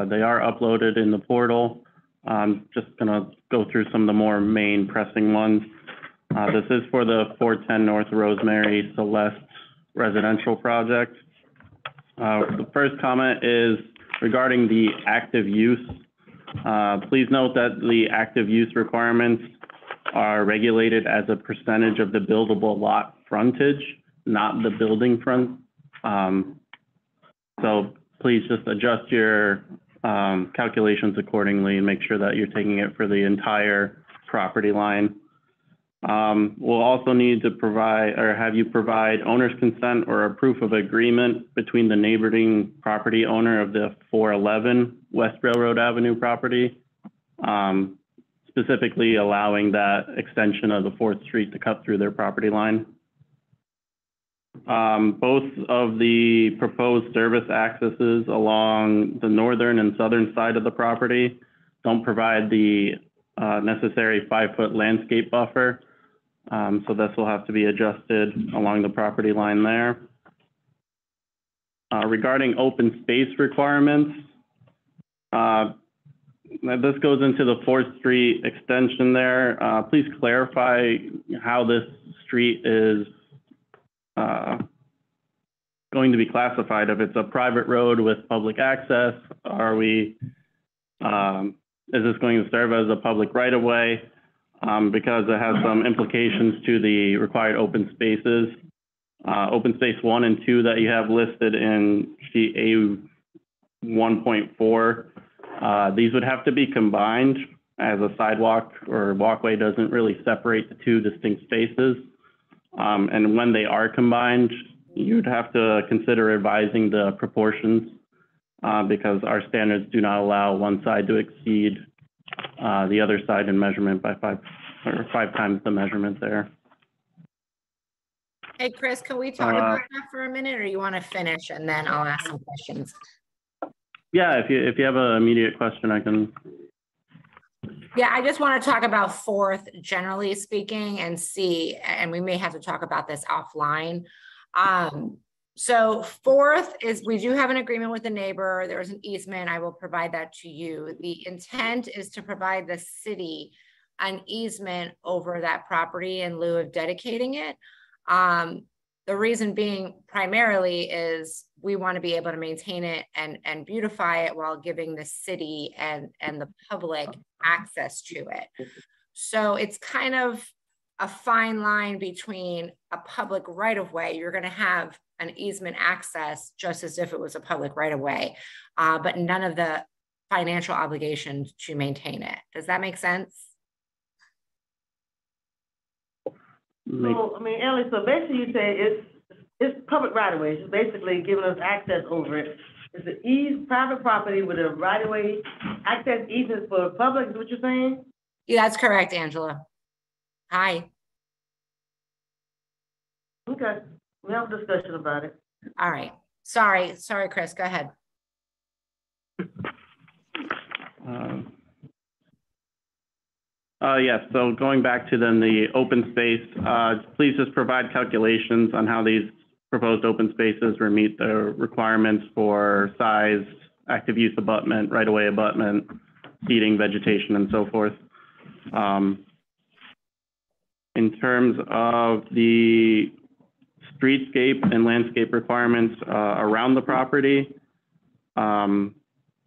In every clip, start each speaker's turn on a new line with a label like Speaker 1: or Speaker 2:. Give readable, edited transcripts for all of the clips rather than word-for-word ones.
Speaker 1: They are uploaded in the portal. I'm just going to go through some of the more main pressing ones. This is for the 410 North Rosemary Celeste residential project. The first comment is regarding the active use. Please note that the active use requirements are regulated as a percentage of the buildable lot frontage, not the building front. So please just adjust your calculations accordingly and make sure that you're taking it for the entire property line. We'll also need to provide or have you provide owner's consent or a proof of agreement between the neighboring property owner of the 411 West Railroad Avenue property, specifically allowing that extension of the 4th Street to cut through their property line. Both of the proposed service accesses along the northern and southern side of the property don't provide the necessary 5-foot landscape buffer. So this will have to be adjusted along the property line there. Regarding open space requirements, this goes into the 4th Street extension there. Please clarify how this street is going to be classified. If it's a private road with public access, is this going to serve as a public right-of-way? Because it has some implications to the required open spaces. Open space 1 and 2 that you have listed in sheet A 1.4, these would have to be combined, as a sidewalk or walkway doesn't really separate the two distinct spaces. And when they are combined, you'd have to consider revising the proportions because our standards do not allow one side to exceed the other side in measurement by 5 times the measurement there.
Speaker 2: Hey, Chris, can we talk about that for a minute, or you want to finish and then I'll ask some questions?
Speaker 1: Yeah, if you have an immediate question, I can.
Speaker 2: Yeah, I just want to talk about 4th, generally speaking, and see, and we may have to talk about this offline. So 4th is, we do have an agreement with the neighbor. There's an easement. I will provide that to you. The intent is to provide the city an easement over that property in lieu of dedicating it. The reason being primarily is we want to be able to maintain it and beautify it while giving the city and the public access to it. So it's kind of a fine line between a public right-of-way. You're going to have an easement access just as if it was a public right-of-way, but none of the financial obligations to maintain it. Does that make sense?
Speaker 3: So, I mean, Ellie, so basically you say it's public right-of-way. It's basically giving us access over it. It's an private property with a right-of-way access easement for the public, is what you're saying?
Speaker 2: Yeah, that's correct, Angela. Hi.
Speaker 3: Okay, we have a discussion about it.
Speaker 2: All right. Sorry, Chris, go ahead.
Speaker 1: Yes, so going back to then the open space, please just provide calculations on how these proposed open spaces will meet the requirements for size, active use abutment, right-of-way abutment, seating, vegetation, and so forth. In terms of the streetscape and landscape requirements around the property,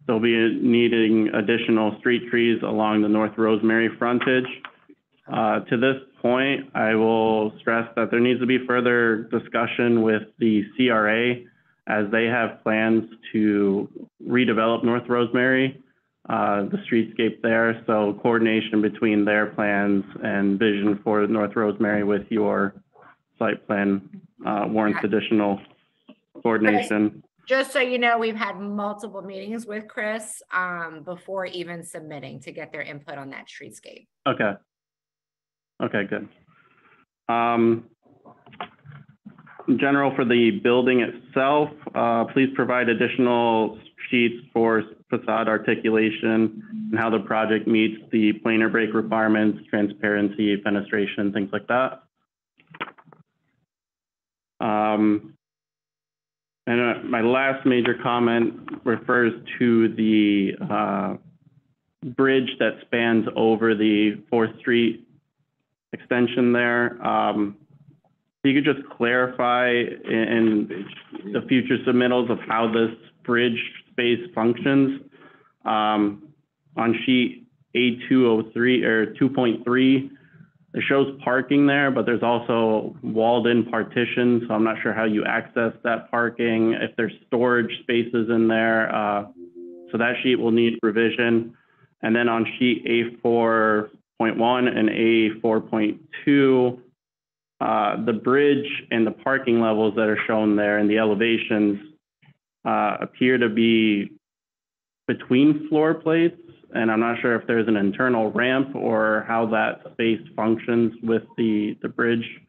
Speaker 1: they'll be needing additional street trees along the North Rosemary frontage. To this point, I will stress that there needs to be further discussion with the CRA as they have plans to redevelop North Rosemary, the streetscape there. So coordination between their plans and vision for North Rosemary with your site plan warrants additional coordination.
Speaker 2: Just so you know, we've had multiple meetings with Chris before even submitting to get their input on that streetscape.
Speaker 1: Okay. Okay, good. In general, for the building itself, please provide additional sheets for facade articulation and how the project meets the planar break requirements, transparency, fenestration, things like that. And my last major comment refers to the bridge that spans over the 4th Street extension there. If you could just clarify in the future submittals of how this bridge space functions. On sheet A203 or 2.3, it shows parking there, but there's also walled-in partitions, so I'm not sure how you access that parking, if there's storage spaces in there. So that sheet will need revision. And then on sheet A4.1 and A4.2, the bridge and the parking levels that are shown there and the elevations appear to be between floor plates, and I'm not sure if there's an internal ramp or how that space functions with the bridge.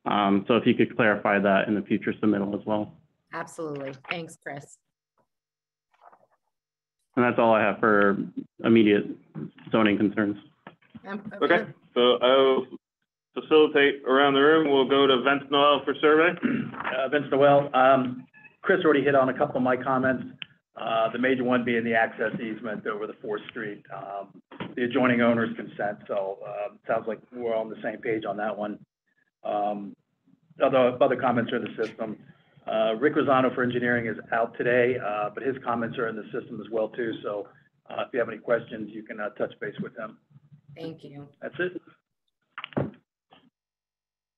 Speaker 1: So if you could clarify that in the future submittal as well.
Speaker 2: Absolutely. Thanks, Chris.
Speaker 1: And that's all I have for immediate zoning concerns.
Speaker 4: Okay, so I'll facilitate around the room. We'll go to Vince Noel for survey.
Speaker 5: Vince Noel. Chris already hit on a couple of my comments. The major one being the access easement over the 4th Street, the adjoining owner's consent. So sounds like we're on the same page on that one. Other comments are in the system. Rick Rosano for engineering is out today, but his comments are in the system as well too. So if you have any questions, you can touch base with him.
Speaker 2: Thank you.
Speaker 5: That's it.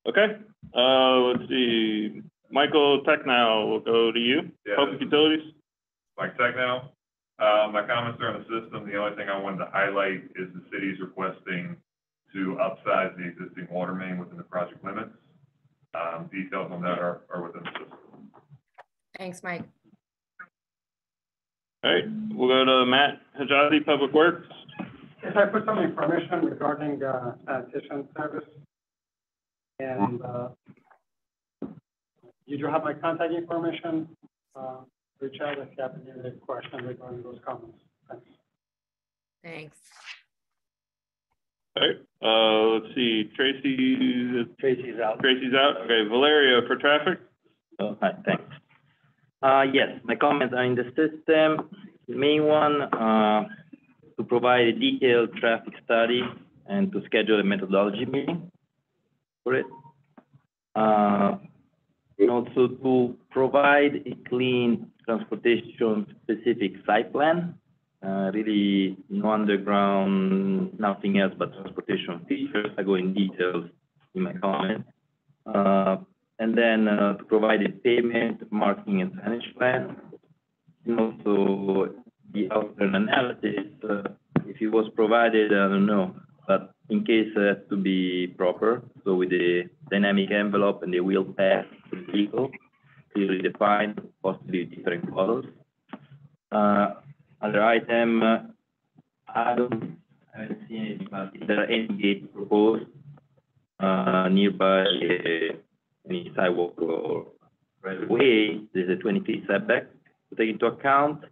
Speaker 4: Okay, let's see. Michael Technow, we'll go to you.
Speaker 6: Yeah.
Speaker 4: Public Utilities.
Speaker 6: Mike Technow. My comments are on the system. The only thing I wanted to highlight is the city's requesting to upsize the existing water main within the project limits. Details on that are within the system.
Speaker 2: Thanks, Mike.
Speaker 4: All right, we'll go to Matt Hajazi, Public Works.
Speaker 7: Yes, I put some information regarding sanitation service. And you do have my contact information. Reach out if you have any question regarding those comments. Thanks.
Speaker 2: Thanks.
Speaker 4: All right, let's see,
Speaker 5: Tracy's out.
Speaker 4: Tracy's out. Okay, Valeria for traffic.
Speaker 8: Oh, hi, thanks. Yes, my comments are in the system. The main one, to provide a detailed traffic study and to schedule a methodology meeting for it. And also to provide a clean transportation-specific site plan. Really no underground, nothing else but transportation features. I go in details in my comments. And then to provide a pavement, marking, and signage plan. And also the outline analysis, if it was provided, I don't know, but in case it has to be proper, so with the dynamic envelope and the wheel path to the vehicle, clearly defined, possibly different colors. Other item, I haven't seen any, but if there are any gates proposed nearby any sidewalk or right of way, there's a 20 feet setback to take into account.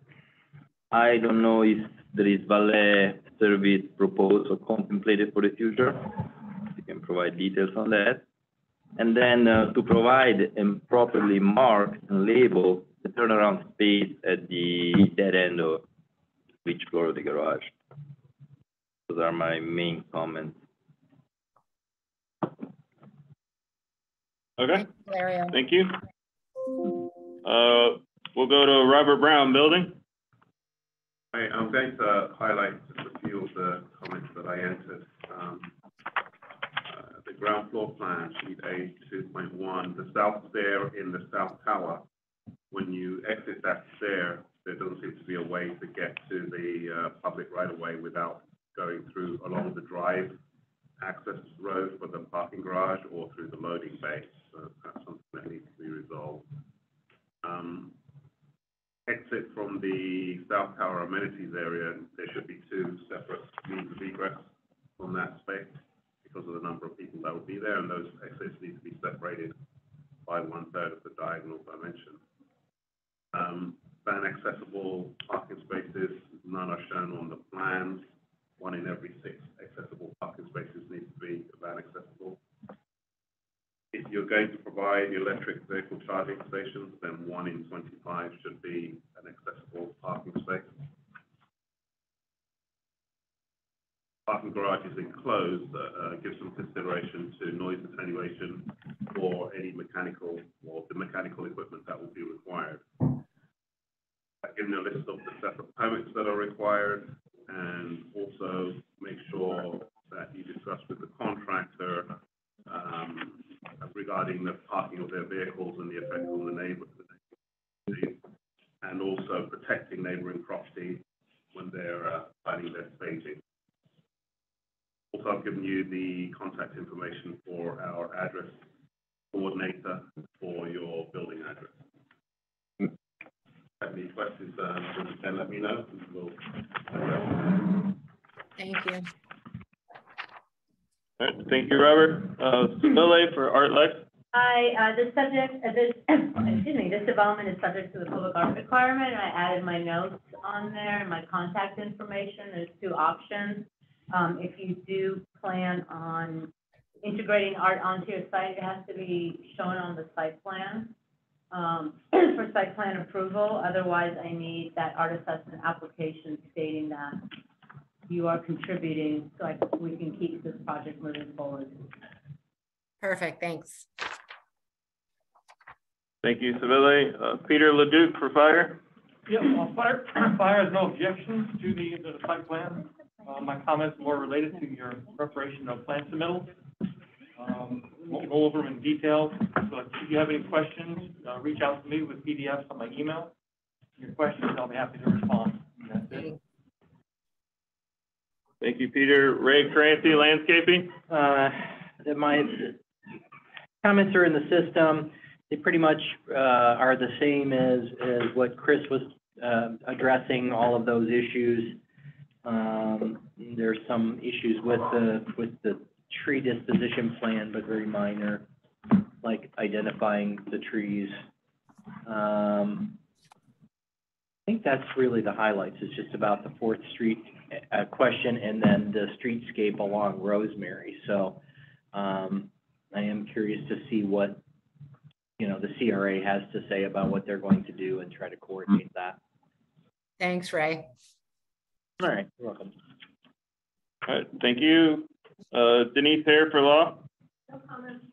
Speaker 8: I don't know if there is valet service proposed or contemplated for the future. You can provide details on that. And then to provide and properly mark and label the turnaround space at the dead end of each floor of the garage. Those are my main comments.
Speaker 4: Okay,
Speaker 2: Valeria.
Speaker 4: thank you. We'll go to Robert Brown, Building.
Speaker 6: Hi, I'm going to highlight just a few of the comments that I entered. The ground floor plan, sheet A 2.1, the south stair in the south tower. When you exit that stair, there doesn't seem to be a way to get to the public right-of-way without going through along the drive access road for the parking garage or through the loading bay. So that's something that needs to be resolved. Exit from the South Tower amenities area, there should be two separate means of egress from that space because of the number of people that will be there, and those exits need to be separated by 1/3 of the diagonal dimension. Van accessible parking spaces, none are shown on the plans. 1 in every 6 accessible parking spaces needs to be van accessible. If you're going to provide electric vehicle charging stations, then 1 in 25 should be an accessible parking space. Parking garages enclosed give some consideration to noise attenuation or any mechanical or the mechanical equipment that will be required. Give them a list of the separate permits that are required, and also make sure that you discuss with the contractor regarding the parking of their vehicles and the effect on the neighborhood, and also protecting neighboring property when they're planning their staging. Also, I've given you the contact information for our address coordinator for your building address. Have any questions, then let me know.
Speaker 2: Thank you.
Speaker 4: All right, thank you, Robert. Sabile for Art Life.
Speaker 9: Hi, this development is subject to the public art requirement. I added my notes on there and my contact information. There's 2 options. If you do plan on integrating art onto your site, it has to be shown on the site plan for site plan approval. Otherwise, I need that art assessment application stating that you are contributing so we can keep this project moving forward.
Speaker 2: Perfect, thanks.
Speaker 4: Thank you, Sabile. Peter Leduc for Fire.
Speaker 10: Yeah, Fire has no objections to the site plan. My comments more related to your preparation of plan submittals. Won't go over them in detail, but if you have any questions, reach out to me with PDFs on my email. Your questions, I'll be happy to respond. And that's it.
Speaker 4: Thank you, Peter. Ray Crancy, Landscaping.
Speaker 11: My comments are in the system. They pretty much are the same as what Chris was addressing, all of those issues. There's some issues with the tree disposition plan, but very minor, like identifying the trees. I think that's really the highlights. It's just about the 4th Street question and then the streetscape along Rosemary. So I am curious to see what, the CRA has to say about what they're going to do and try to coordinate that.
Speaker 2: Thanks, Ray.
Speaker 11: All right, you're welcome.
Speaker 4: All right, thank you. Denise Hare for Law.
Speaker 9: No comments.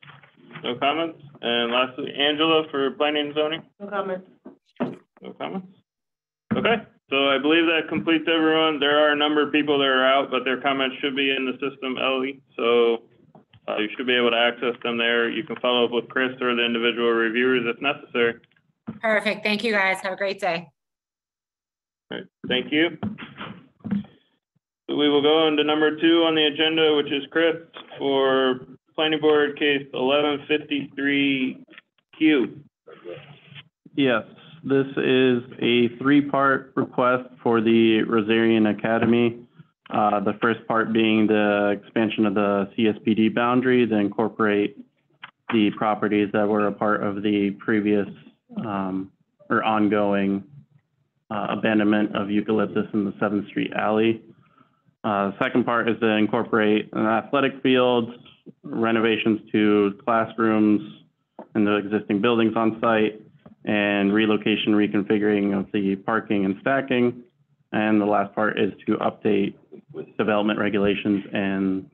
Speaker 4: No comments. And lastly, Angela for Planning and Zoning.
Speaker 3: No comments.
Speaker 4: No comments. Okay, so I believe that completes everyone. There are a number of people that are out, but their comments should be in the system, Ellie. So you should be able to access them there. You can follow up with Chris or the individual reviewers if necessary.
Speaker 2: Perfect. Thank you, guys. Have a great day.
Speaker 4: All right, thank you. So we will go on to number 2 on the agenda, which is Chris for Planning Board case 1153Q.
Speaker 1: Yes, this is a 3-part request for the Rosarian Academy. The first part being the expansion of the CSPD boundary to incorporate the properties that were a part of the previous or ongoing abandonment of eucalyptus in the 7th Street alley. The second part is to incorporate an athletic field, renovations to classrooms and the existing buildings on site, and relocation reconfiguring of the parking and stacking. And the last part is to update development regulations and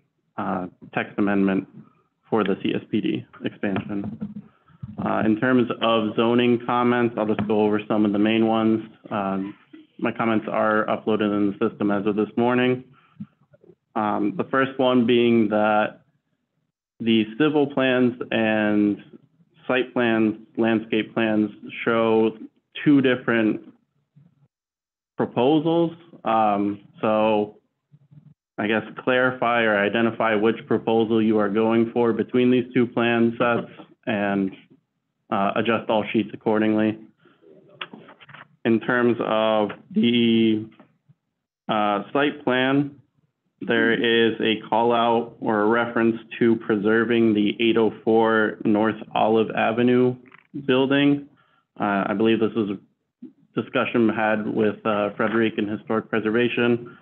Speaker 1: text amendment for the CSPD expansion. In terms of zoning comments, I'll just go over some of the main ones. My comments are uploaded in the system as of this morning. The first one being that the civil plans and site plans, landscape plans show 2 different proposals. So I guess clarify or identify which proposal you are going for between these 2 plan sets and adjust all sheets accordingly. In terms of the site plan, there is a call out or a reference to preserving the 804 North Olive Avenue building. I believe this was a discussion had with Frederick and Historic Preservation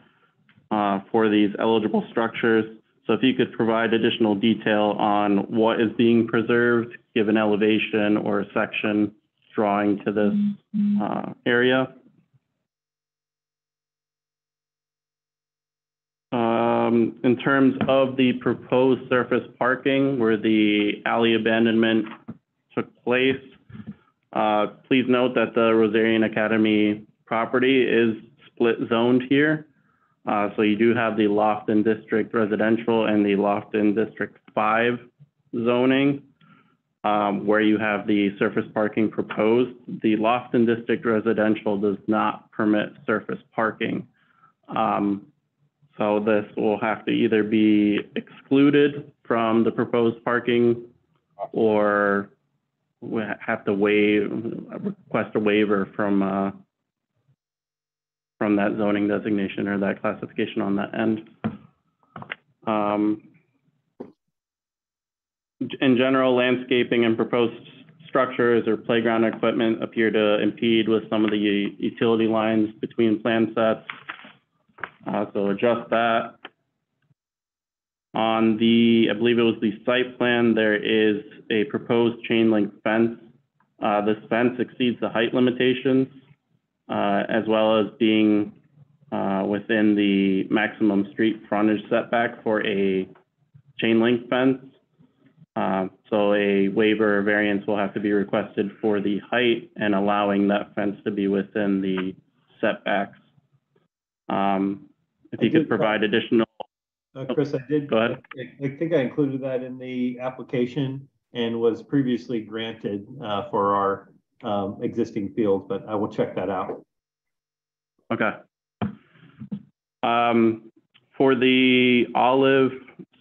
Speaker 1: for these eligible structures. So if you could provide additional detail on what is being preserved, give an elevation or a section drawing to this area. In terms of the proposed surface parking where the alley abandonment took place, please note that the Rosarian Academy property is split zoned here. So you do have the Lofton District Residential and the Lofton District 5 zoning, where you have the surface parking proposed. The Lofton District Residential does not permit surface parking. So this will have to either be excluded from the proposed parking or we have to request a waiver from that zoning designation or that classification on that end. In general, landscaping and proposed structures or playground equipment appear to impede with some of the utility lines between plan sets. So adjust that. On the, I believe it was the site plan, there is a proposed chain link fence. This fence exceeds the height limitations, as well as being within the maximum street frontage setback for a chain link fence. So a waiver or variance will have to be requested for the height and allowing that fence to be within the setbacks. If you could provide additional.
Speaker 12: Chris, I did.
Speaker 1: Go ahead.
Speaker 12: I think I included that in the application and was previously granted for our existing fields, but I will check that out.
Speaker 1: Okay. For the olive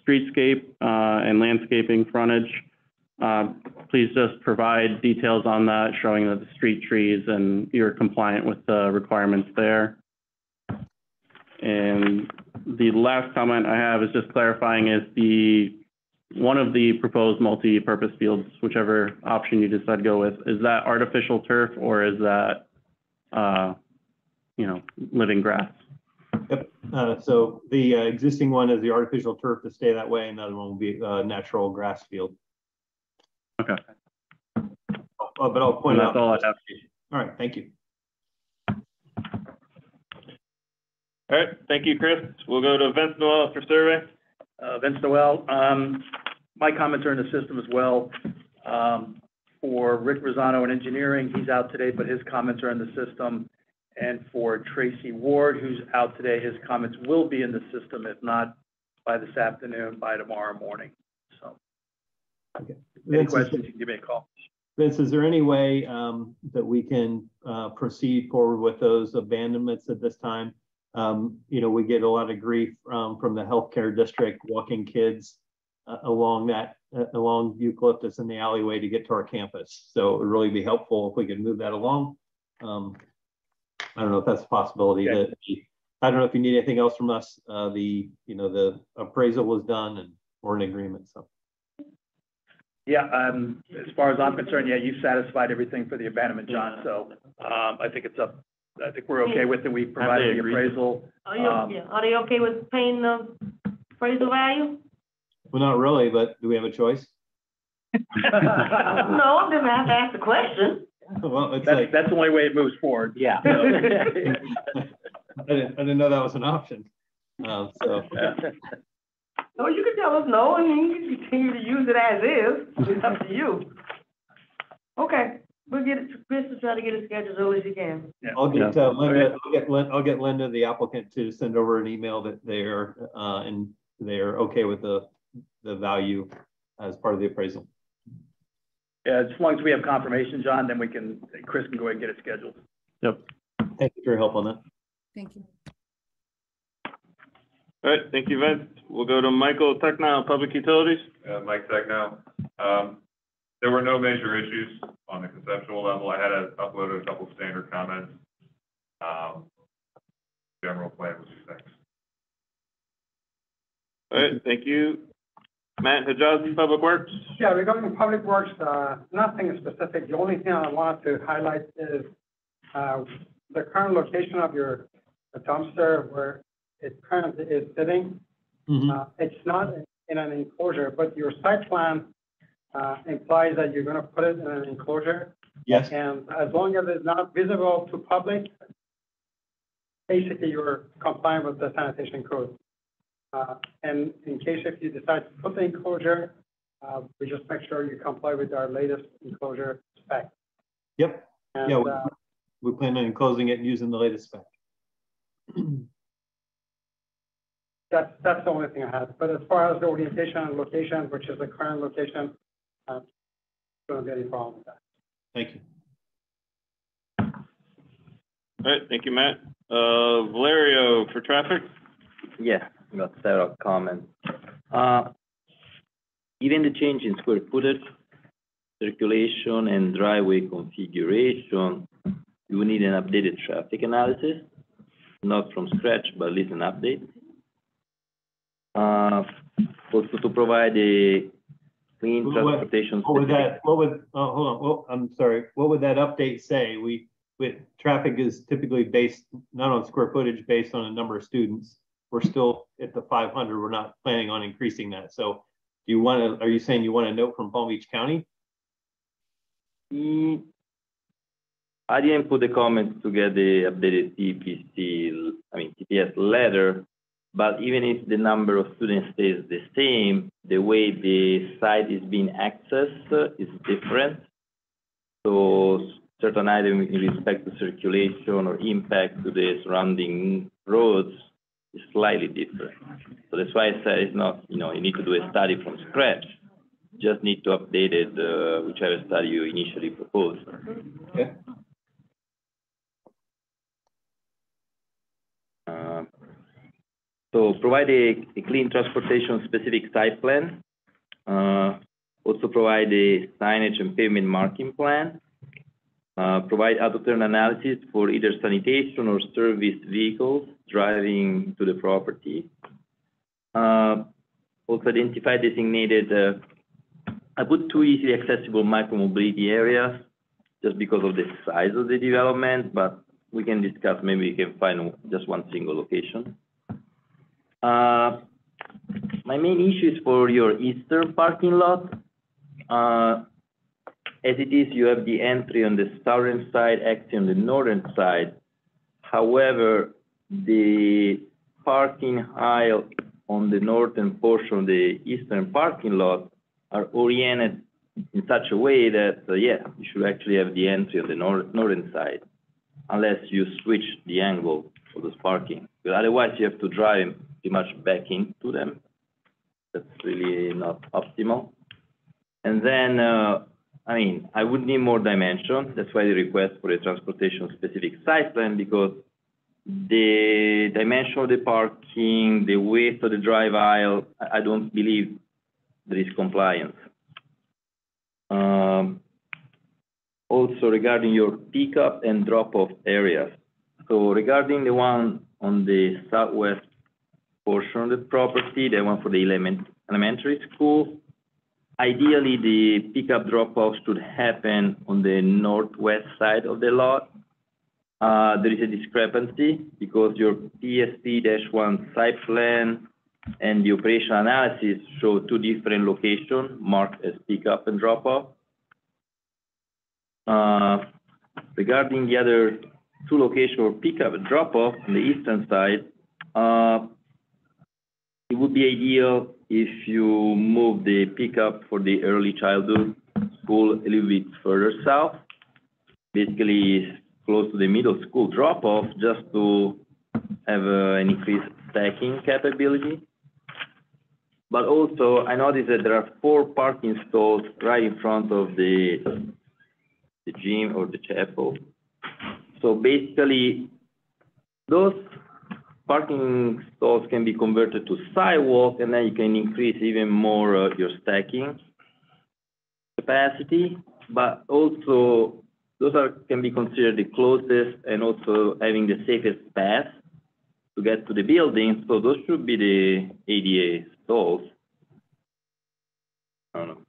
Speaker 1: streetscape and landscaping frontage, please just provide details on that, showing that the street trees and you're compliant with the requirements there. And the last comment I have is just clarifying is one of the proposed multi-purpose fields, whichever option you decide to go with, is that artificial turf or is that, living grass?
Speaker 12: Yep. So the existing one is the artificial turf to stay that way, and the other one will be a natural grass field.
Speaker 1: Okay.
Speaker 12: But I'll point out.
Speaker 1: That's all I have.
Speaker 12: All right. Thank you.
Speaker 4: All right, thank you, Chris. We'll go to Vince Noel for survey.
Speaker 5: Vince Noel, my comments are in the system as well. For Rick Rosano in engineering, he's out today, but his comments are in the system. And for Tracy Ward, who's out today, his comments will be in the system, if not by this afternoon, by tomorrow morning. So,
Speaker 12: okay.
Speaker 5: Any questions, you can give me a call.
Speaker 12: Vince, is there any way that we can proceed forward with those abandonments at this time? We get a lot of grief from the healthcare district walking kids along Eucalyptus in the alleyway to get to our campus. So it would really be helpful if we could move that along. I don't know if that's a possibility. Okay. I don't know if you need anything else from us. The appraisal was done and we're in agreement. So.
Speaker 5: Yeah, as far as I'm concerned, yeah, you've satisfied everything for the abandonment, John. So I think we're okay with it. We provided the appraisal.
Speaker 3: Are they okay with paying the appraisal value?
Speaker 12: Well, not really, but do we have a choice?
Speaker 3: No, I'm gonna have to ask the question.
Speaker 12: Well,
Speaker 5: that's the only way it moves forward. Yeah.
Speaker 12: I didn't know that was an option. So.
Speaker 3: No, you can tell us no, and you can continue to use it as is. It's up to you. Okay. We'll get it. Chris will try to get it scheduled as early as he can.
Speaker 12: Yeah. I'll get Linda. I'll get Linda, the applicant, to send over an email that they're okay with the value as part of the appraisal.
Speaker 5: Yeah, as long as we have confirmation, John, then Chris can go ahead and get it scheduled.
Speaker 12: Yep. Thank you for your help on that.
Speaker 2: Thank you.
Speaker 4: All right, thank you, Vince. We'll go to Michael Technow, Public Utilities.
Speaker 13: Mike Technow. There were no major issues on the conceptual level. I had uploaded a couple standard comments. General plan was thanks.
Speaker 4: All right, thank you. Matt Hijazi, Public Works.
Speaker 7: Yeah, regarding Public Works, nothing specific. The only thing I wanted to highlight is the current location of your dumpster where it currently is sitting. It's not in an enclosure, but your site plan implies that you're gonna put it in an enclosure.
Speaker 12: Yes.
Speaker 7: And as long as it's not visible to public, basically you're complying with the sanitation code. And in case if you decide to put the enclosure, we just make sure you comply with our latest enclosure spec.
Speaker 12: Yep.
Speaker 7: And,
Speaker 12: Yeah, we plan on enclosing it and using the latest spec.
Speaker 7: that's the only thing I had. But as far as the orientation and location, which is the current location, don't get any problem with that.
Speaker 12: Thank you.
Speaker 4: All right, thank you, Matt. Valerio, for traffic?
Speaker 8: Yeah, I got several comments. Given the change in square footage, circulation, and driveway configuration, you will need an updated traffic analysis, not from scratch, but at least an update. Also to provide a clean transportation.
Speaker 12: Hold on, I'm sorry. What would that update say? Traffic is typically based not on square footage, based on a number of students. We're still at the 500. We're not planning on increasing that. So are you saying you want a note from Palm Beach County?
Speaker 8: I didn't put the comments to get the updated TPS letter, but even if the number of students stays the same, the way the site is being accessed is different. So certain items in respect to circulation or impact to the surrounding roads is slightly different. So that's why I said it's not, you need to do a study from scratch. Just need to update it, whichever study you initially proposed.
Speaker 12: Okay.
Speaker 8: So provide a clean transportation specific site plan. Also provide a signage and pavement marking plan. Provide auto-turn analysis for either sanitation or service vehicles driving to the property. Also identify designated, I put 2 easily accessible micromobility areas just because of the size of the development, but we can discuss, maybe we can find just one single location. My main issue is for your eastern parking lot. As it is, you have the entry on the southern side, exit on the northern side. However, the parking aisle on the northern portion of the eastern parking lot are oriented in such a way that, you should actually have the entry on the northern side, unless you switch the angle of this parking. Because otherwise, you have to drive pretty much back into them. That's really not optimal. And then, I would need more dimension. That's why the request for a transportation-specific site plan, because the dimension of the parking, the width of the drive aisle, I don't believe there is compliance. Also, regarding your pickup and drop-off areas. So regarding the one on the southwest portion of the property, the one for the elementary school, ideally the pickup drop-off should happen on the northwest side of the lot. There is a discrepancy because your PSP-1 site plan and the operational analysis show 2 different locations marked as pickup and drop-off. Regarding the other 2 locations for pickup and drop-off on the eastern side, it would be ideal if you move the pickup for the early childhood school a little bit further south, basically close to the middle school drop-off, just to have an increased stacking capability. But also, I noticed that there are 4 parking stalls right in front of the gym or the chapel. So basically, those parking stalls can be converted to sidewalk, and then you can increase even more your stacking capacity. But also, those can be considered the closest and also having the safest path to get to the building. So those should be the ADA stalls. I don't know.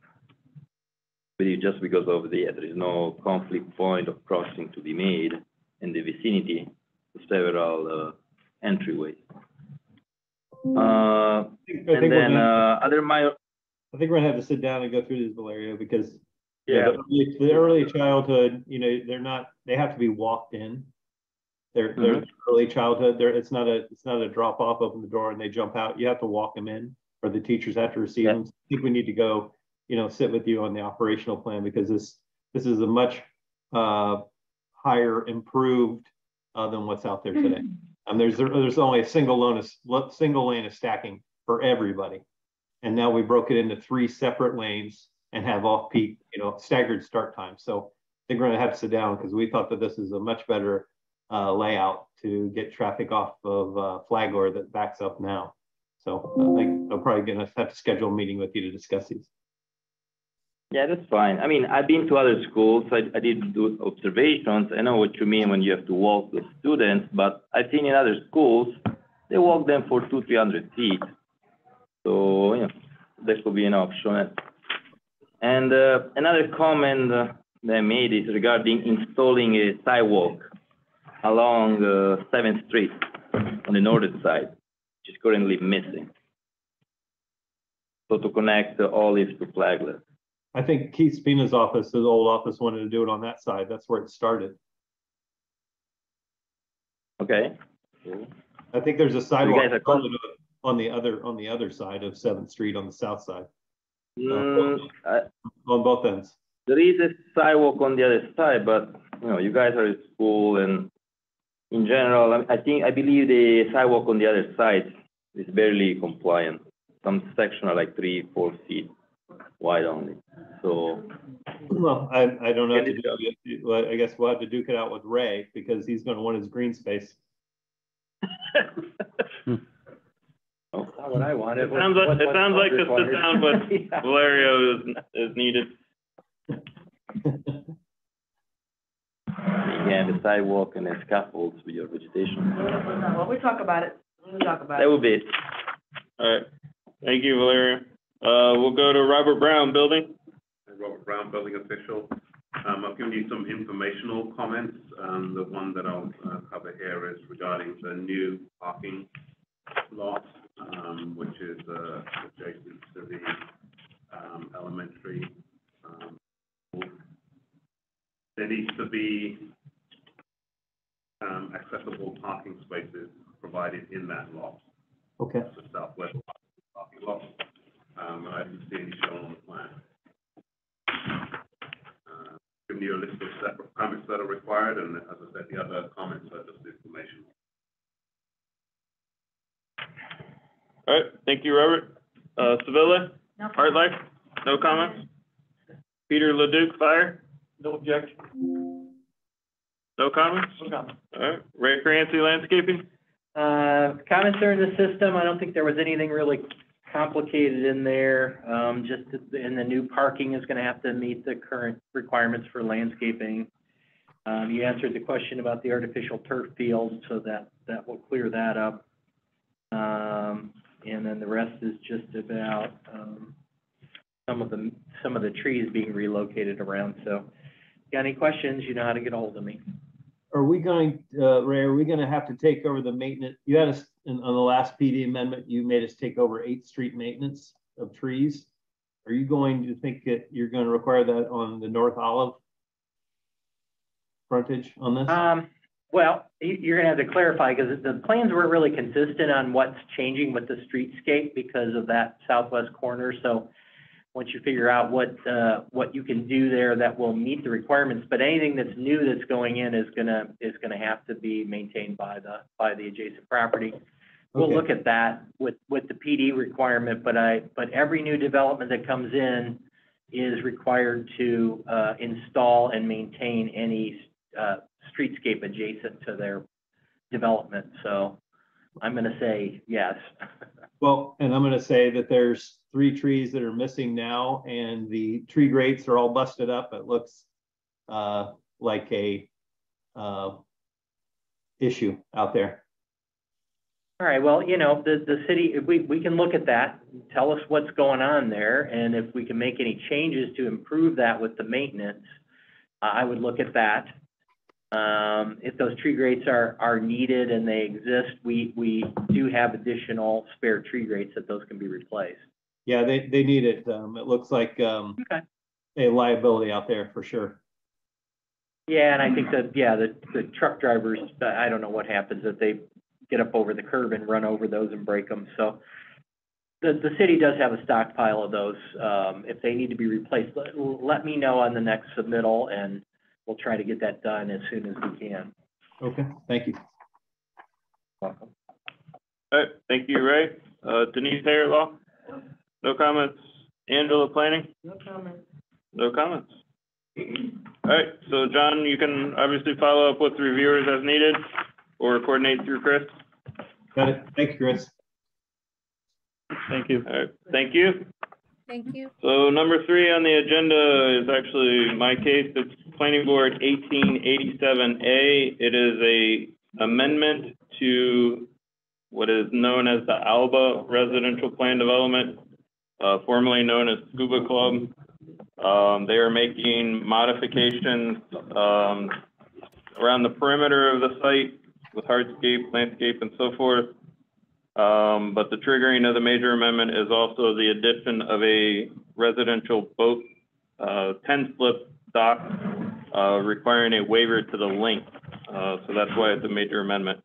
Speaker 8: But just because of there is no conflict point of crossing to be made in the vicinity of several entryways.
Speaker 12: I think
Speaker 8: And
Speaker 12: we're
Speaker 8: then,
Speaker 12: gonna,
Speaker 8: other minor,
Speaker 12: I think we're gonna have to sit down and go through these, Valerio, because
Speaker 8: yeah,
Speaker 12: the early childhood, they have to be walked in. They're early childhood. It's not a drop off, open the door and they jump out. You have to walk them in, or the teachers have to receive them. So I think we need to go, sit with you on the operational plan, because this is a much higher improved than what's out there today. There's only a single lane of stacking for everybody, and now we broke it into 3 separate lanes and have off peak, staggered start time. So I think we're gonna have to sit down, because we thought that this is a much better layout to get traffic off of Flagler that backs up now. So I think I'm probably gonna have to schedule a meeting with you to discuss these.
Speaker 8: yeah, that's fine. I mean, I've been to other schools. I did do observations. I know what you mean when you have to walk the students, but I've seen in other schools, they walk them for 200-300 feet. So, that could be an option. And another comment that I made is regarding installing a sidewalk along 7th Street on the northern side, which is currently missing. So to connect Olive to Flagler.
Speaker 12: I think Keith Spina's office, his old office, wanted to do it on that side. That's where it started.
Speaker 8: Okay.
Speaker 12: I think there's a sidewalk
Speaker 8: on
Speaker 12: the other side of 7th Street on the south side.
Speaker 8: On
Speaker 12: both ends.
Speaker 8: There is a sidewalk on the other side, but you guys are at school, and in general, I believe the sidewalk on the other side is barely compliant. Some sections are like 3-4 feet wide only. So,
Speaker 12: well, I don't know. I guess we'll have to duke it out with Ray, because he's going to want his green space.
Speaker 11: That's not what I wanted.
Speaker 4: It sounds like the sit down with Valerio is needed.
Speaker 8: Yeah, the sidewalk and the scaffolds with your vegetation.
Speaker 3: Well, we talk about it.
Speaker 8: That would be it.
Speaker 4: All right. Thank you, Valerio. We'll go to Robert Brown Building.
Speaker 6: Robert Brown, building official. I've given you some informational comments. The one that I'll cover here is regarding the new parking lot, which is adjacent to the elementary. There needs to be accessible parking spaces provided in that lot.
Speaker 12: Okay.
Speaker 6: The southwest parking lot. I didn't see any shown on the plan. Giving you a list of separate permits that are required, and as I said, the other comments are just information.
Speaker 4: All right, thank you, Robert. Sevilla?
Speaker 9: No.
Speaker 4: Artlife? No comments? Peter Leduc, Fire?
Speaker 10: No objection.
Speaker 4: No comments?
Speaker 10: No comment.
Speaker 4: All right, Ray Clancy, Landscaping?
Speaker 11: Comments are in the system. I don't think there was anything really complicated in there. And the new parking is going to have to meet the current requirements for landscaping. You answered the question about the artificial turf field, so that will clear that up. And then the rest is just about some of the trees being relocated around. So, if you got any questions, you know how to get a hold of me.
Speaker 12: Are we going, Ray, are we going to have to take over the maintenance? You had us on the last PD amendment, you made us take over 8th Street maintenance of trees. Are you going to think that you're going to require that on the North Olive frontage on this?
Speaker 11: Well, you're going to have to clarify, because the plans weren't really consistent on what's changing with the streetscape because of that southwest corner. So once you figure out what you can do there that will meet the requirements, but anything that's new that's going in is gonna have to be maintained by the adjacent property. We'll look at that with the PD requirement, but every new development that comes in is required to install and maintain any streetscape adjacent to their development. So I'm going to say yes.
Speaker 12: Well, and I'm going to say that there's 3 trees that are missing now, and the tree grates are all busted up. It looks like a issue out there.
Speaker 11: All right. Well, the city, we can look at that, tell us what's going on there, and if we can make any changes to improve that with the maintenance, I would look at that. If those tree grates are needed and they exist, we do have additional spare tree grates that those can be replaced.
Speaker 12: Yeah, they need it. It looks like
Speaker 11: Okay.
Speaker 12: a liability out there for sure.
Speaker 11: Yeah, and I think that, yeah, the truck drivers, I don't know what happens if they get up over the curb and run over those and break them. So the city does have a stockpile of those. If they need to be replaced, let me know on the next submittal, and we'll try to get that done as soon as we can.
Speaker 12: Okay, thank you.
Speaker 11: Welcome.
Speaker 4: All right, thank you, Ray. Denise Hayer, Law? No comments. Angela, Planning?
Speaker 3: No comment.
Speaker 4: No comments. All right, so John, you can obviously follow up with reviewers as needed or coordinate through Chris.
Speaker 12: Got it. Thank you, Chris.
Speaker 4: Thank you. All right, thank you.
Speaker 2: Thank you.
Speaker 4: So number 3 on the agenda is actually my case. It's Planning Board 1887A. It is a amendment to what is known as the Alba Residential Plan Development, formerly known as Scuba Club. They are making modifications around the perimeter of the site with hardscape, landscape, and so forth. But the triggering of the major amendment is also the addition of a residential boat 10-slip dock requiring a waiver to the length. So that's why it's a major amendment.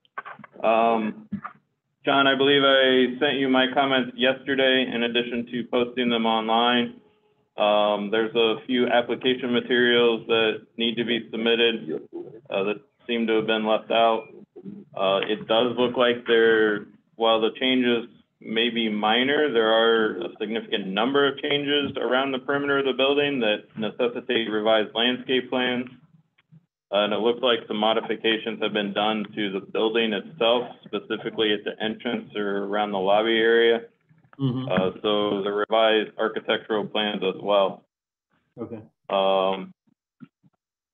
Speaker 4: John, I believe I sent you my comments yesterday in addition to posting them online. There's a few application materials that need to be submitted that seem to have been left out. It does look like while the changes may be minor, there are a significant number of changes around the perimeter of the building that necessitate revised landscape plans. And it looks like some modifications have been done to the building itself, specifically at the entrance or around the lobby area.
Speaker 12: Mm-hmm.
Speaker 4: So the revised architectural plans as well.
Speaker 12: Okay.
Speaker 4: I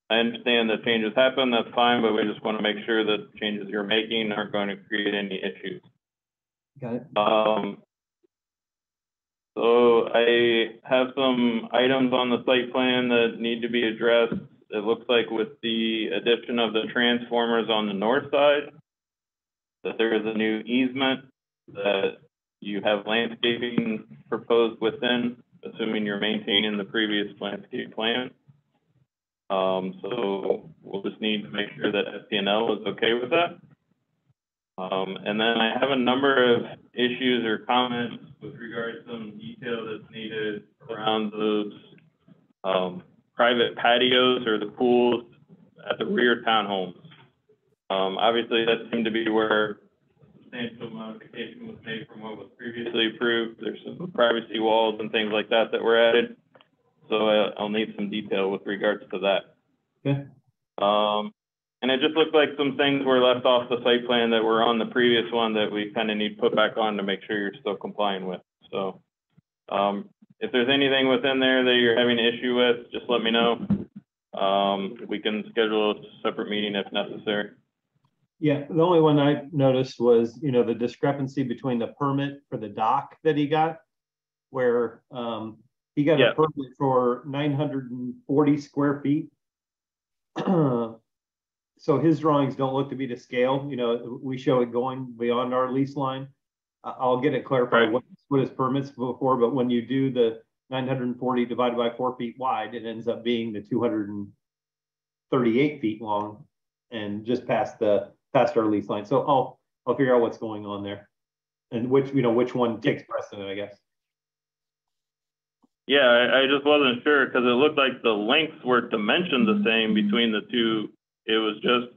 Speaker 4: understand that changes happen, that's fine, but we just want to make sure that changes you're making aren't going to create any issues.
Speaker 12: Got it.
Speaker 4: So I have some items on the site plan that need to be addressed. It looks like with the addition of the transformers on the north side, that there is a new easement, that you have landscaping proposed within, assuming you're maintaining the previous landscape plan. So we'll just need to make sure that SPNL is okay with that. And then I have a number of issues or comments with regard to some detail that's needed around those private patios or the pools at the rear townhomes. Obviously, that seemed to be where substantial modification was made from what was previously approved. There's some privacy walls and things like that that were added. So I'll need some detail with regards to that.
Speaker 12: Okay.
Speaker 4: And it just looked like some things were left off the site plan that were on the previous one that we kind of need put back on to make sure you're still complying with. So if there's anything within there that you're having an issue with, just let me know. We can schedule a separate meeting if necessary.
Speaker 12: Yeah, the only one I noticed was, the discrepancy between the permit for the dock that he got, where he got a permit for 940 square feet. So his drawings don't look to be to scale. We show it going beyond our lease line. I'll get it clarified what his permits before, but when you do the 940 divided by 4 feet wide, it ends up being the 238 feet long and just past our lease line. So I'll figure out what's going on there and which one takes precedent, I guess.
Speaker 4: Yeah, I just wasn't sure because it looked like the lengths were dimensioned the same between the two. It was just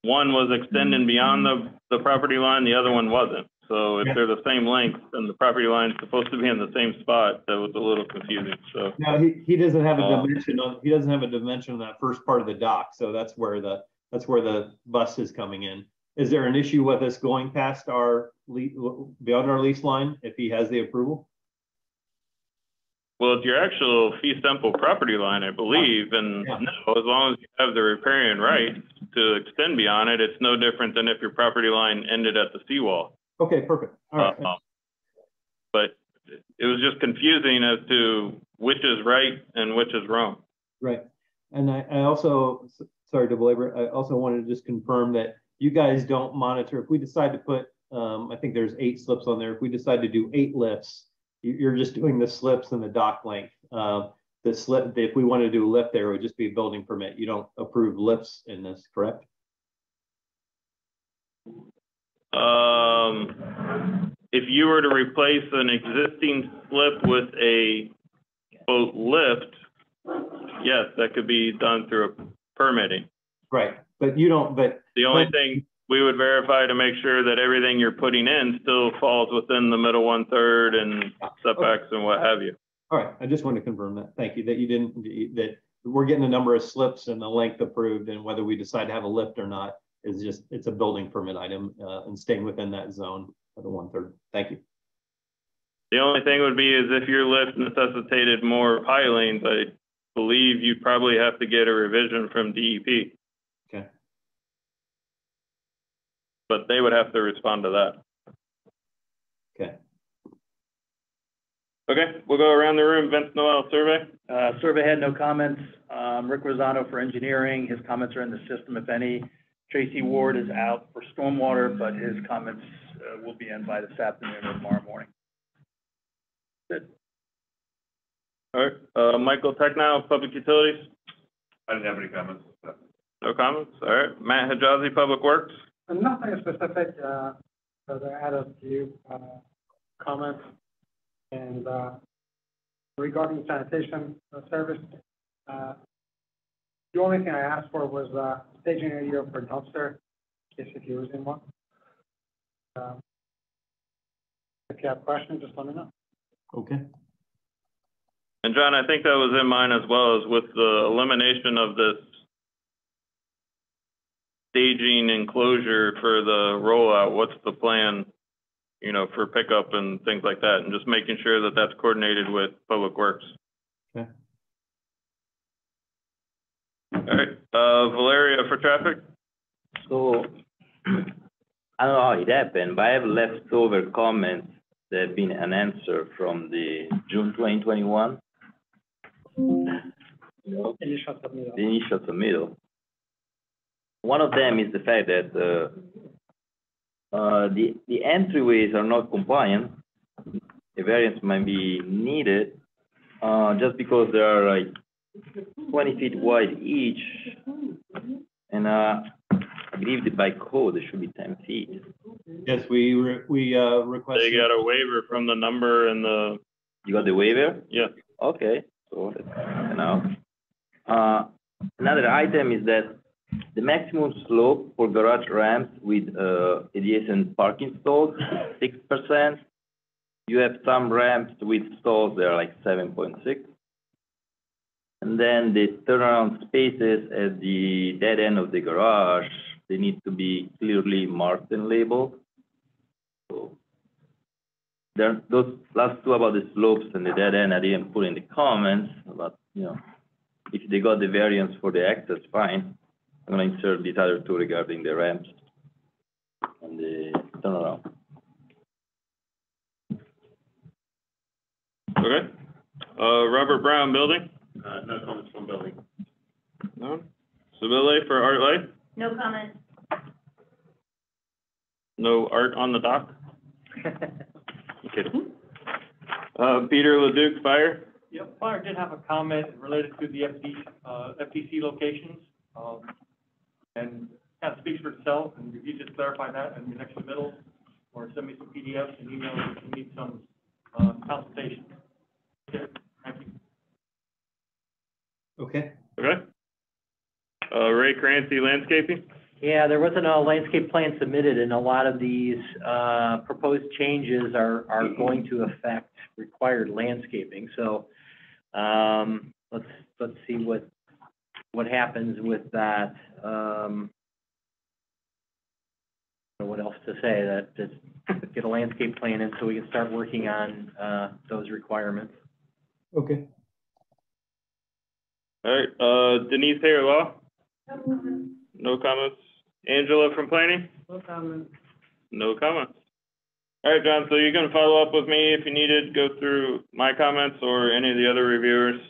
Speaker 4: one was extending beyond the property line, the other one wasn't. So if they're the same length and the property line is supposed to be in the same spot, that was a little confusing. So
Speaker 12: no, he doesn't have a dimension on that first part of the dock. So that's where the bus is coming in. Is there an issue with us going past beyond our lease line if he has the approval?
Speaker 4: Well, it's your actual fee simple property line, I believe, and no, as long as you have the riparian right to extend beyond it, it's no different than if your property line ended at the seawall.
Speaker 12: Okay, perfect. All right.
Speaker 4: But it was just confusing as to which is right and which is wrong.
Speaker 12: Right. And I also sorry to belabor, I also wanted to just confirm that you guys don't monitor, if we decide to put, I think there's 8 slips on there. If we decide to do 8 lifts, you're just doing the slips and the dock length. The slip, if we wanted to do a lift there, it would just be a building permit. You don't approve lifts in this, correct?
Speaker 4: If you were to replace an existing slip with a quote lift, yes, that could be done through a permitting.
Speaker 12: Right, but you don't, but.
Speaker 4: The only thing we would verify to make sure that everything you're putting in still falls within the middle 1/3 and setbacks and what have you.
Speaker 12: All right, I just wanted to confirm that. Thank you, that you didn't, that we're getting the number of slips and the length approved, and whether we decide to have a lift or not is just, it's a building permit item and staying within that zone of the 1/3. Thank you.
Speaker 4: The only thing would be is if your lift necessitated more pilings, I believe you probably have to get a revision from DEP.
Speaker 12: Okay.
Speaker 4: But they would have to respond to that.
Speaker 12: Okay.
Speaker 4: Okay, we'll go around the room. Vince Noel, survey.
Speaker 5: Survey had no comments. Rick Rosano for engineering, his comments are in the system, if any. Tracy Ward is out for stormwater, but his comments will be in by this afternoon or tomorrow morning. Good.
Speaker 4: All right, Michael Technow, Public Utilities.
Speaker 13: I didn't have any comments.
Speaker 4: No comments. All right, Matt Hijazi, Public Works.
Speaker 7: Nothing specific, but I had a few comments. And regarding sanitation service, the only thing I asked for was staging area for dumpster, in case if you're using one. If you have questions, just let me know.
Speaker 12: Okay.
Speaker 4: And John, I think that was in mine as well, as with the elimination of this staging enclosure for the rollout. What's the plan, you know, for pickup and things like that, and just making sure that that's coordinated with Public Works.
Speaker 12: Okay.
Speaker 4: All right, Valeria for traffic.
Speaker 8: So, I don't know how it happened, but I have leftover comments that have been unanswered from the June 2021.
Speaker 7: Initial submittal.
Speaker 8: The initial submittal. One of them is the fact that the entryways are not compliant. A variance might be needed just because they are like 20 feet wide each, and I believe that by code it should be 10 feet.
Speaker 12: Yes, we requested.
Speaker 4: They got a waiver from the number and the.
Speaker 8: You got the waiver?
Speaker 4: Yeah.
Speaker 8: Okay, so that's enough. Another item is that the maximum slope for garage ramps with adjacent parking stalls is 6%. You have some ramps with stalls that are like 7.6. And then the turnaround spaces at the dead end of the garage, they need to be clearly marked and labeled. So there, those last two about the slopes and the dead end, I didn't put in the comments, but you know, if they got the variance for the access, fine. I'm gonna insert these other two regarding the ramps and the turnaround.
Speaker 4: Okay. Robert Brown, building.
Speaker 6: No comments from building.
Speaker 4: No. Seville for Art Light.
Speaker 9: No comment.
Speaker 4: No art on the dock. Okay. Peter Leduc, fire.
Speaker 10: Yep, fire did have a comment related to the FTC locations, and kind of speaks for itself, and if you just clarify that in your next submittal, or send me some PDFs and emails if you need some consultation. Okay, thank you.
Speaker 12: Okay.
Speaker 4: Okay. Ray Crancy, landscaping.
Speaker 11: Yeah, there wasn't a landscape plan submitted, and a lot of these proposed changes are going to affect required landscaping. So let's see what happens with that. What else to say? That just get a landscape plan in so we can start working on those requirements.
Speaker 12: Okay.
Speaker 4: All right. Denise Taylor Law. No comments. Angela from planning.
Speaker 3: No comment.
Speaker 4: No comments. All right, John. So you can follow up with me if you needed. Go through my comments or any of the other reviewers.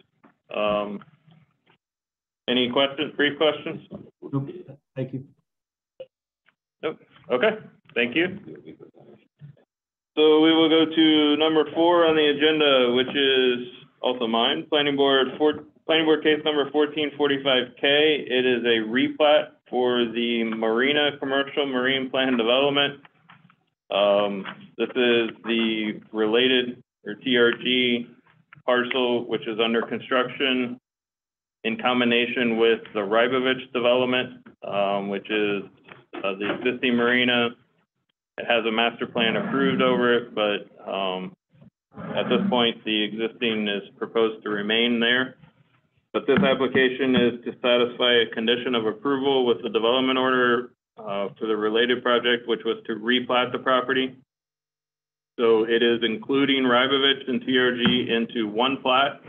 Speaker 4: Any questions, brief questions?
Speaker 12: Nope. Thank you.
Speaker 4: Nope. Okay, thank you. So we will go to number 4 on the agenda, which is also mine, Planning Board case number 1445K. It is a replat for the Marina Commercial Marine Plan Development. This is the related, or TRG parcel, which is under construction in combination with the Rybovich development, which is the existing marina. It has a master plan approved over it, but at this point, the existing is proposed to remain there. But this application is to satisfy a condition of approval with the development order for the related project, which was to replat the property. So it is including Rybovich and TRG into one plat.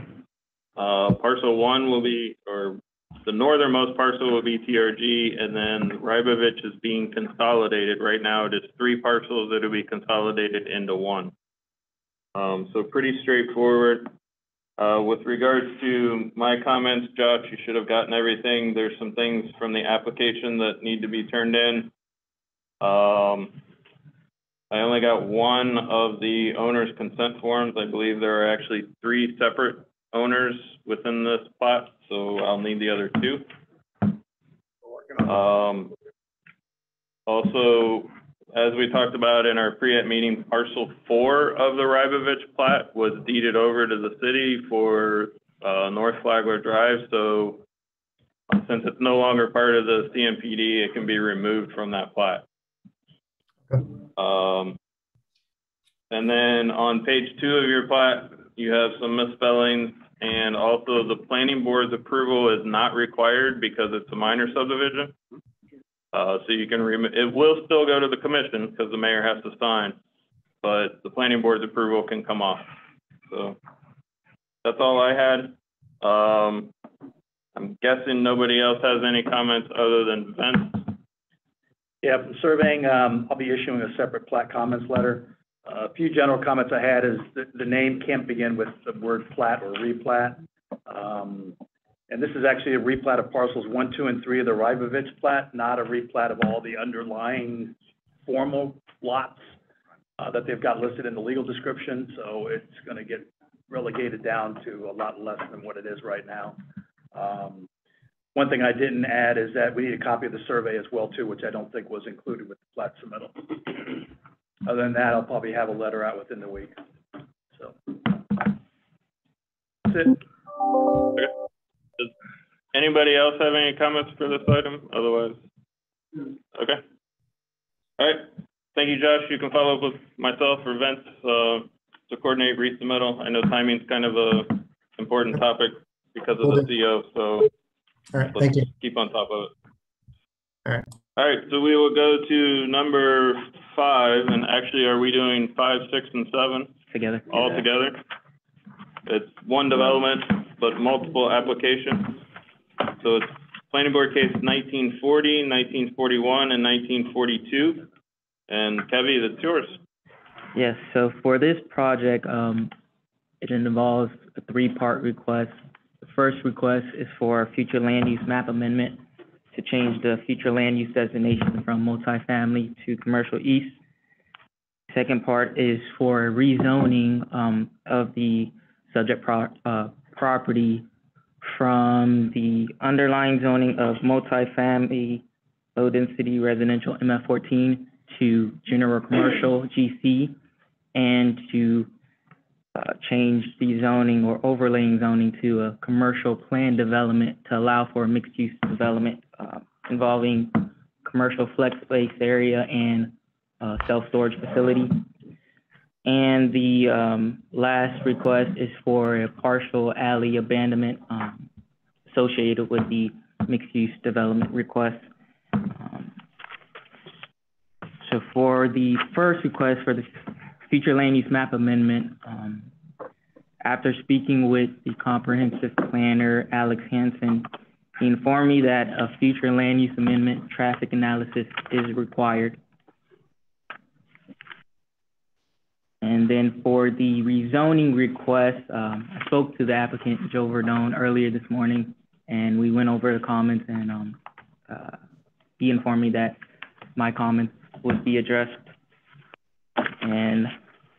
Speaker 4: Parcel 1 will be, or the northernmost parcel will be TRG, and then Rybovich is being consolidated. Right now, it is 3 parcels that will be consolidated into one. So pretty straightforward. With regards to my comments, Josh, you should have gotten everything. There's some things from the application that need to be turned in. I only got one of the owner's consent forms. I believe there are actually 3 separate owners within this plot, so I'll need the other 2. Also, as we talked about in our pre-app meeting, parcel 4 of the Rybovich plat was deeded over to the city for North Flagler Drive. So since it's no longer part of the CMPD, it can be removed from that plat. And then on page 2 of your plat, you have some misspellings, and also the planning board's approval is not required because it's a minor subdivision. So you can remove, it will still go to the commission because the mayor has to sign, but the planning board's approval can come off. So that's all I had. I'm guessing nobody else has any comments other than Vince.
Speaker 5: Yeah, from surveying, I'll be issuing a separate plat comments letter. A few general comments I had is the name can't begin with the word plat or replat. And this is actually a replat of parcels 1, 2, and 3 of the Rybovich plat, not a replat of all the underlying formal lots that they've got listed in the legal description. So it's going to get relegated down to a lot less than what it is right now. One thing I didn't add is that we need a copy of the survey as well too, which I don't think was included with the plat submittal. Other than that, I'll probably have a letter out within the week. So that's it.
Speaker 4: Okay. Does anybody else have any comments for this item? Otherwise, okay. All right. Thank you, Josh. You can follow up with myself or Vince to coordinate resubmittal. I know timing's kind of a important topic because of the CO, so
Speaker 14: all right, thank you.
Speaker 4: Keep on top of it.
Speaker 14: All right.
Speaker 4: All right, so we will go to number 5, and actually, are we doing 5, 6, and 7?
Speaker 11: Together.
Speaker 4: All together? It's one development, but multiple applications. So it's Planning Board case 1940, 1941, and 1942. And Kevy, that's yours.
Speaker 15: Yes, so for this project, it involves a 3-part request. The first request is for a future land use map amendment to change the future land use designation from multifamily to commercial east. Second part is for rezoning of the subject property from the underlying zoning of multifamily low density residential MF14 to general commercial GC, and to change the zoning or overlaying zoning to a commercial plan development to allow for a mixed use development involving commercial flex space area and self-storage facility. And the last request is for a partial alley abandonment associated with the mixed use development request. So for the first request for the future land use map amendment, after speaking with the comprehensive planner, Alex Hansen, he informed me that a future land use amendment traffic analysis is required. And then for the rezoning request, I spoke to the applicant, Joe Verdone, earlier this morning. and we went over the comments, and he informed me that my comments would be addressed. And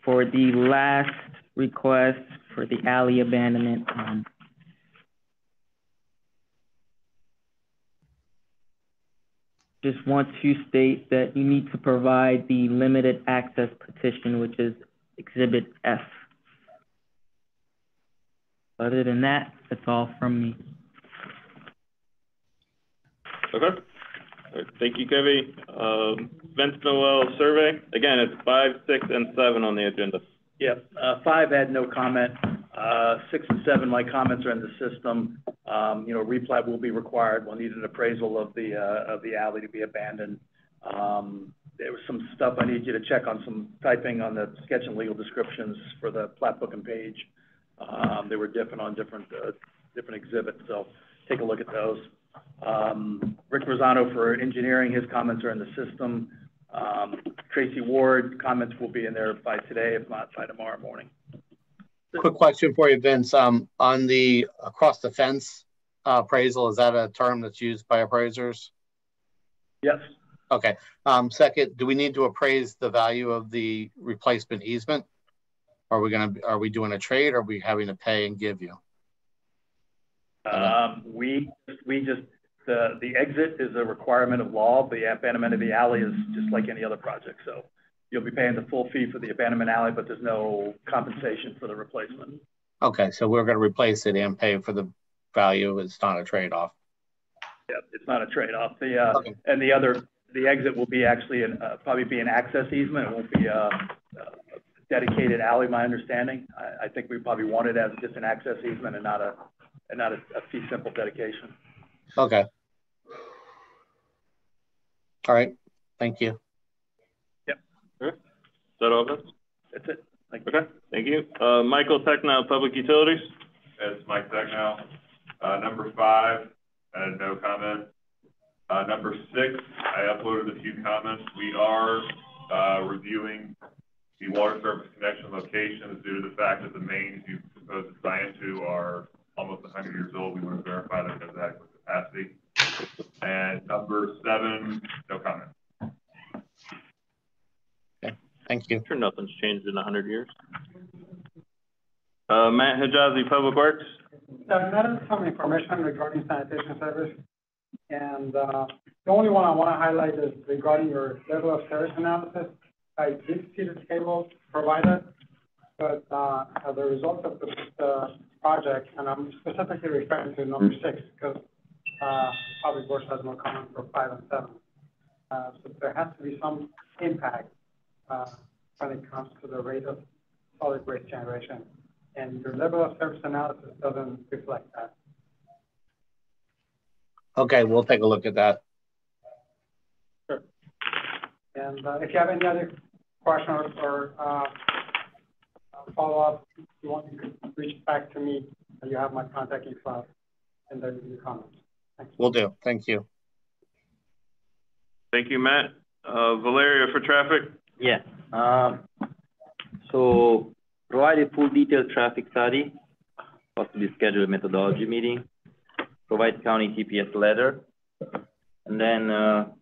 Speaker 15: for the last request for the alley abandonment, just want to state that you need to provide the limited access petition, which is Exhibit F. Other than that, that's all from me.
Speaker 4: Okay. All right, thank you, Kevin. Vince Noel survey, again, it's 5, 6, and 7 on the agenda.
Speaker 5: Yep, 5 had no comment. 6 and 7, my comments are in the system. Replat will be required. We'll need an appraisal of the alley to be abandoned. There was some stuff I need you to check on, some typing on the sketch and legal descriptions for the plat book and page. They were different on different exhibits, so take a look at those. Rick Rosano for engineering, his comments are in the system. Tracy Ward, comments will be in there by today, if not by tomorrow morning.
Speaker 16: Quick question for you, Vince. On the across the fence appraisal, is that a term that's used by appraisers?
Speaker 5: Yes.
Speaker 16: Okay. Second, do we need to appraise the value of the replacement easement? Are we doing a trade, or are we having to pay and give you? The exit is a requirement of law. The abandonment of the alley is just like any other project. So you'll be paying the full fee for the abandonment alley, but there's no compensation for the replacement. Okay, so we're going to replace it and pay for the value. It's not a trade-off.
Speaker 5: Yeah, it's not a trade-off. And the exit will be actually probably be an access easement. It won't be a dedicated alley, my understanding. I think we probably want it as just an access easement and not a fee simple dedication.
Speaker 16: Okay. All right. Thank you.
Speaker 5: Yep.
Speaker 4: All right. Is that all, Vince?
Speaker 5: That's it. Thank you.
Speaker 4: Okay. Thank you. Michael Technow, Public Utilities.
Speaker 13: It's Mike Technow. Number 5, I had no comment. Number 6, I uploaded a few comments. We are reviewing the water service connection locations due to the fact that the mains you propose to tie into are almost 100 years old. We want to verify that there's adequate capacity. And number 7, no comment.
Speaker 16: Okay, thank you.
Speaker 4: I'm sure nothing's changed in 100 years. Matt Hijazi, Public Works.
Speaker 7: That is some information regarding sanitation service. And the only one I want to highlight is regarding your level of service analysis. I did see the table provided, but as a result of the project, and I'm specifically referring to number 6 because Public Works has no comment for 5 and 7. So there has to be some impact when it comes to the rate of solid waste generation. And your level of service analysis doesn't reflect that.
Speaker 16: Okay, we'll take a look at that.
Speaker 7: Sure. And if you have any other questions or follow-up, you can reach back to me. You have my contact info in the comments. Thanks.
Speaker 16: Will do. Thank you.
Speaker 4: Thank you, Matt. Valeria for traffic.
Speaker 8: Yeah. So provide a full detailed traffic study, possibly schedule a methodology meeting, provide county TPS letter, and then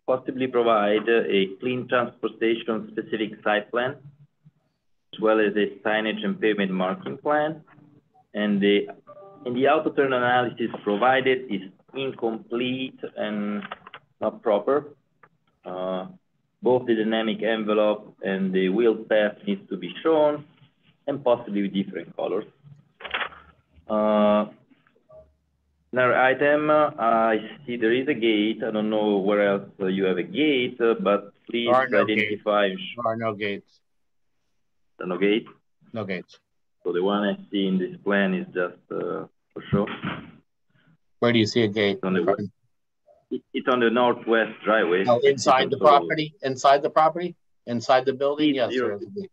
Speaker 8: possibly provide a clean transportation specific site plan, as well as a signage and pavement marking plan. And the auto turn analysis provided is incomplete and not proper. Both the dynamic envelope and the wheel path needs to be shown, and possibly with different colors. Another item, I see there is a gate. I don't know where else you have a gate, but please identify.
Speaker 16: There are no gates.
Speaker 8: There are no gates?
Speaker 16: No gates.
Speaker 8: So the one I see in this plan is just for show.
Speaker 16: Where do you see a gate?
Speaker 8: It's on the northwest driveway.
Speaker 16: Oh, inside the property? Inside the property? Inside the building? Yes, there is a gate.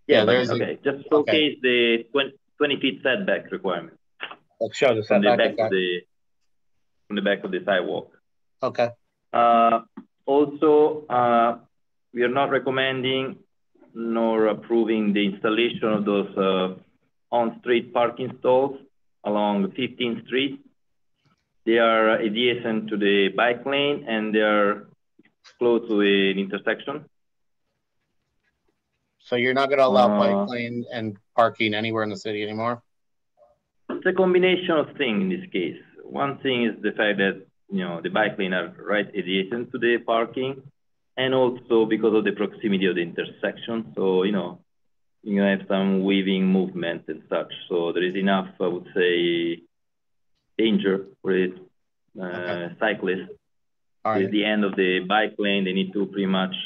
Speaker 8: Yeah, there's okay. Just showcase the 20 feet setback requirement.
Speaker 16: Let's show the setback.
Speaker 8: From the back of the sidewalk.
Speaker 16: Okay.
Speaker 8: Also, we are not recommending nor approving the installation of those on-street parking stalls along 15th Street they are adjacent to the bike lane and they are close to an intersection.
Speaker 16: So you're not going to allow bike lane and parking anywhere in the city anymore?
Speaker 8: It's a combination of things in this case. One thing is the fact that, you know, the bike lane are right adjacent to the parking, and also because of the proximity of the intersection. So, you know, you have some weaving movement and such. So there is enough, I would say, danger for it, cyclists.
Speaker 16: Right.
Speaker 8: At the end of the bike lane, they need to pretty much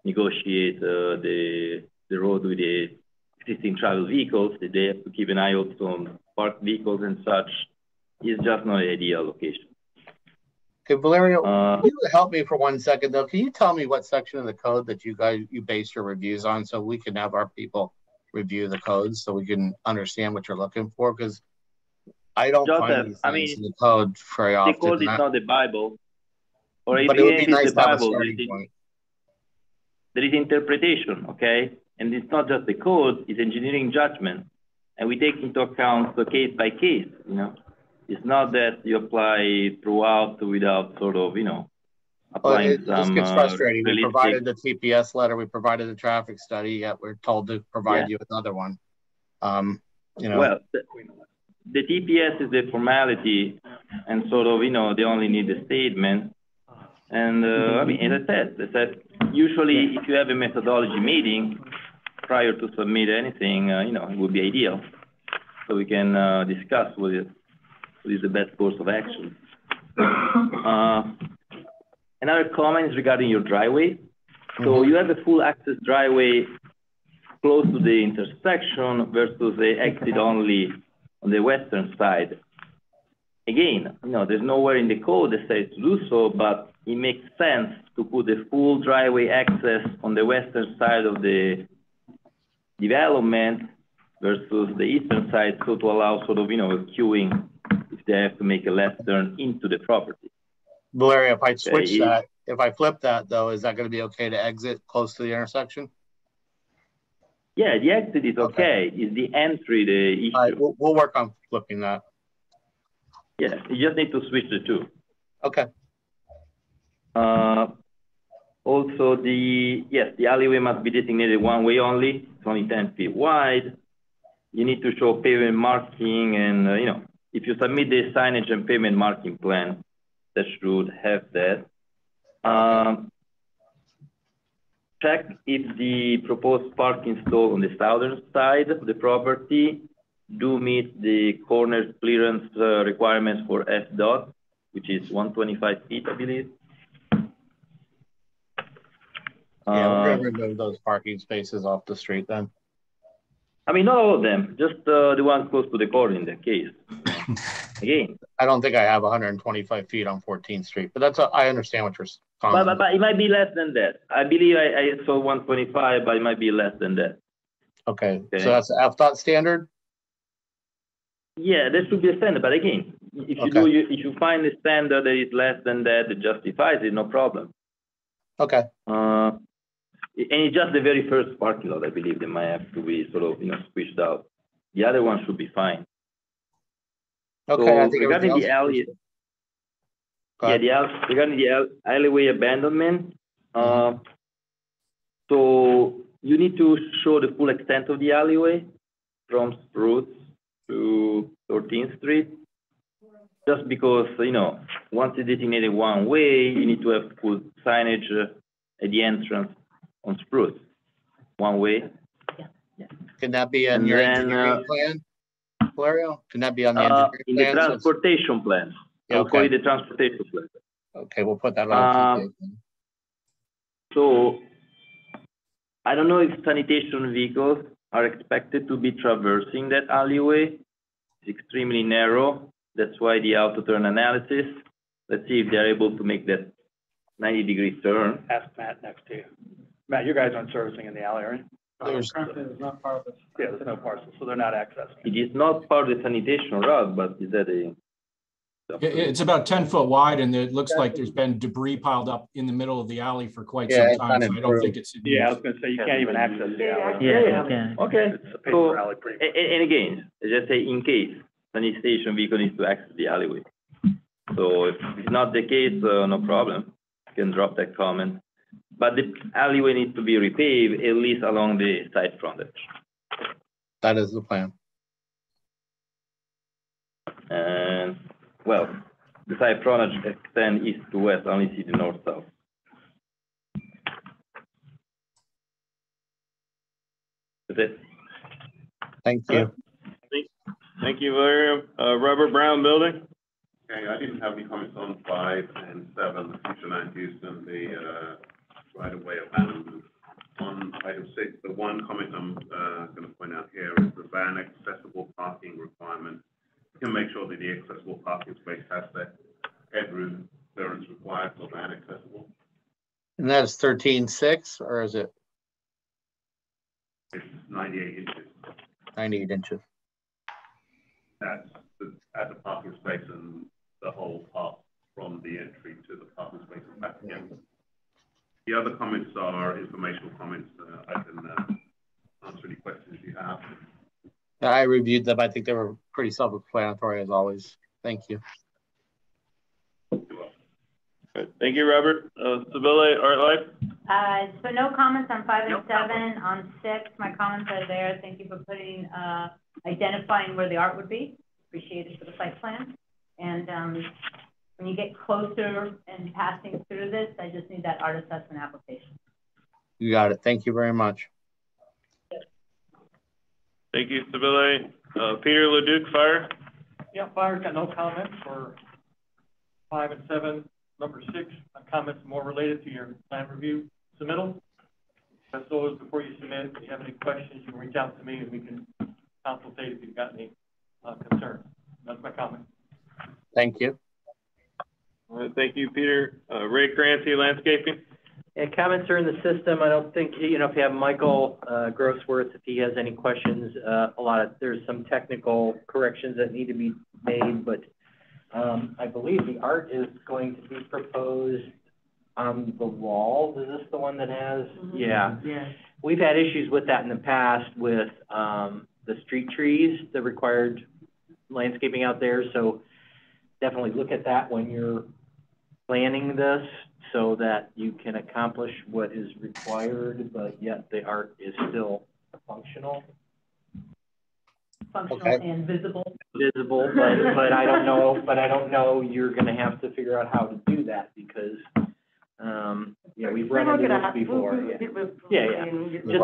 Speaker 8: negotiate the road with the existing travel vehicles. They have to keep an eye also on parked vehicles and such. It's just not an ideal location.
Speaker 16: Okay, Valerio, can you help me for 1 second though? Can you tell me what section of the code that you base your reviews on, so we can have our people review the codes so we can understand what you're looking for? Because I don't find these things in the code very often.
Speaker 8: The code is not the Bible. Or
Speaker 16: but
Speaker 8: even
Speaker 16: it would be
Speaker 8: if it's
Speaker 16: nice
Speaker 8: the
Speaker 16: to have a
Speaker 8: Bible,
Speaker 16: starting point.
Speaker 8: there is interpretation, okay? And it's not just the code, it's engineering judgment. And we take into account the case by case, you know? It's not that you apply throughout without sort of, you know, applying some
Speaker 16: gets frustrating. We
Speaker 8: realistic...
Speaker 16: provided the TPS letter, we provided the traffic study, yet we're told to provide you another one. You know.
Speaker 8: Well, the TPS is the formality, and sort of, you know, they only need the statement. And I mean, as I said, usually if you have a methodology meeting prior to submit anything, you know, it would be ideal. So we can discuss what is the best course of action. Another comment is regarding your driveway. So you have a full access driveway close to the intersection versus the exit only on the western side. Again, you know, there's nowhere in the code that says to do so, but it makes sense to put the full driveway access on the western side of the development versus the eastern side, so to allow sort of, you know, a queuing if they have to make a left turn into the property.
Speaker 16: Valeria, if I switch that, if I flip that though, is that going to be okay to exit close to the intersection?
Speaker 8: Yeah, the exit is okay. It's the entry the issue.
Speaker 16: All right, we'll work on flipping that.
Speaker 8: Yeah, you just need to switch the two.
Speaker 16: Okay.
Speaker 8: Also, the alleyway must be designated one way only. It's only 10 feet wide. You need to show pavement marking, and you know, if you submit the signage and pavement marking plan, that should have that. Check if the proposed parking stall on the southern side of the property do meet the corner clearance requirements for FDOT, which is 125 feet, I believe.
Speaker 16: Yeah, we're going to remove those parking spaces off the street then.
Speaker 8: I mean, not all of them, just the ones close to the corner in that case. Again,
Speaker 16: I don't think I have 125 feet on 14th Street, but that's I understand what you're talking about.
Speaker 8: But it might be less than that. I believe I saw 125, but it might be less than that.
Speaker 16: Okay. So that's FDOT standard?
Speaker 8: Yeah, that should be a standard. But again, if if you find a standard that is less than that, that justifies it, no problem.
Speaker 16: Okay.
Speaker 8: And it's just the very first parking lot, I believe, that might have to be sort of, you know, squished out. The other one should be fine.
Speaker 16: Okay,
Speaker 8: so
Speaker 16: I think
Speaker 8: regarding the alley, regarding the alleyway abandonment, so you need to show the full extent of the alleyway from Spruce to 13th Street. Just because, you know, once it's designated one way, you need to have full signage at the entrance on Spruce, one way.
Speaker 16: Can that be in your engineering plan, Valerio? Can that be on the engineering plan?
Speaker 8: In the transportation plan. I'll call it the transportation plan.
Speaker 16: Okay, we'll put that on.
Speaker 8: So, I don't know if sanitation vehicles are expected to be traversing that alleyway. It's extremely narrow. That's why the auto turn analysis. Let's see if they're able to make that 90-degree turn.
Speaker 5: Ask Matt next to you. Matt, you guys aren't servicing in the alley, right?
Speaker 7: There's not part of this.
Speaker 5: Yeah, there's no parcel, so they're not accessing.
Speaker 8: It is not part of the sanitation route, but is that a...
Speaker 17: It's about 10 foot wide, and it looks like there's been debris piled up in the middle of the alley for quite some time. So I don't think it's.
Speaker 5: Yeah, I was going to say you can't even access the alley.
Speaker 8: Yeah. Okay.
Speaker 5: It's a paper alley pretty much.
Speaker 8: And again, just say in case sanitation vehicle needs to access the alleyway. So if it's not the case, no problem. You can drop that comment. But the alleyway needs to be repaved, at least along the side frontage.
Speaker 14: That is the plan.
Speaker 8: And, well, the side frontage extend east to west, I only see the north-south. That's it.
Speaker 14: Thank you.
Speaker 4: Thank you, Larry. Robert Brown Building?
Speaker 6: Okay, I didn't have any comments on 5 and 7, the future land use and the right-of-way abandonment. On item 6, the one comment I'm going to point out here is the van accessible parking requirement. You can make sure that the accessible parking space has the headroom clearance required for van accessible.
Speaker 14: And that's 13.6, or is it
Speaker 6: It's 98 inches.
Speaker 14: 98 inches?
Speaker 6: That's at the parking space and the whole path from the entry to the parking space and back again. The other comments are informational comments. I can answer any questions you have.
Speaker 14: I reviewed them. I think they were pretty self-explanatory as always. Thank you.
Speaker 4: Thank you, Robert. Sabile, Art Life?
Speaker 9: So no comments on 5 and 7. On 6, my comments are there. Thank you for putting, identifying where the art would be. Appreciate it for the site plan. And when you get closer and passing through this, I just need that art assessment application.
Speaker 14: You got it. Thank you very much.
Speaker 4: Thank you, Sabile. Peter Leduc, Fire?
Speaker 10: Yeah, Fire's got no comments for 5 and 7. Number 6, my comments more related to your plan review submittal. As always, before you submit, if you have any questions, you can reach out to me and we can consultate if you've got any concerns. That's my comment.
Speaker 14: Thank you.
Speaker 4: All right, thank you, Peter. Ray Crancy, Landscaping?
Speaker 11: Yeah, comments are in the system. I don't think, if you have Michael Grossworth, if he has any questions, there's some technical corrections that need to be made, but I believe the art is going to be proposed on the wall. Is this the one that has? Mm-hmm. Yeah. We've had issues with that in the past with the street trees that required landscaping out there. So definitely look at that when you're planning this so that you can accomplish what is required, but yet the art is still functional.
Speaker 9: And visible.
Speaker 11: Visible, but I don't know. But I don't know. You're going to have to figure out how to do that because, we've run into this before.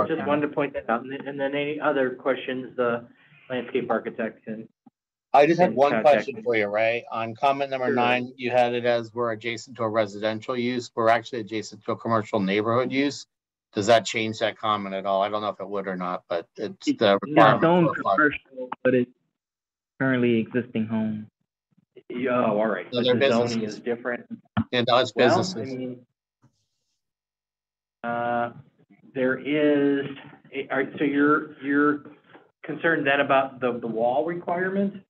Speaker 11: Just wanted to point that out. And then any other questions, the landscape architect can.
Speaker 14: I just had one question for you, Ray. On comment number 9, you had it as we're adjacent to a residential use. We're actually adjacent to a commercial neighborhood use. Does that change that comment at all? I don't know if it would or not, but it's the requirement.
Speaker 15: Zone commercial, but it's currently existing home.
Speaker 11: Yeah, all right.
Speaker 14: So
Speaker 11: the zoning is different.
Speaker 14: Yeah, no, it's businesses.
Speaker 11: I mean, there is. So you're concerned then about the wall requirement?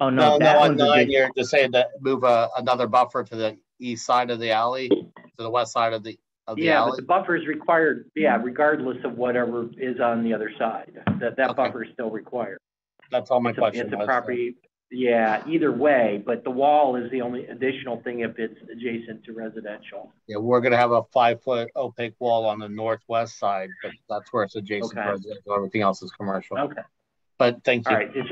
Speaker 15: Oh no,
Speaker 14: on 9 you're just saying that move another buffer to the east side of the alley, to the west side of the alley.
Speaker 11: But the buffer is required, regardless of whatever is on the other side. That buffer is still required.
Speaker 14: That's all my question.
Speaker 11: It's a property, either way, but the wall is the only additional thing if it's adjacent to residential.
Speaker 14: Yeah, we're gonna have a 5-foot opaque wall on the northwest side, but that's where it's adjacent to residential. Everything else is commercial.
Speaker 11: Okay.
Speaker 14: But thank you.
Speaker 11: All right, it's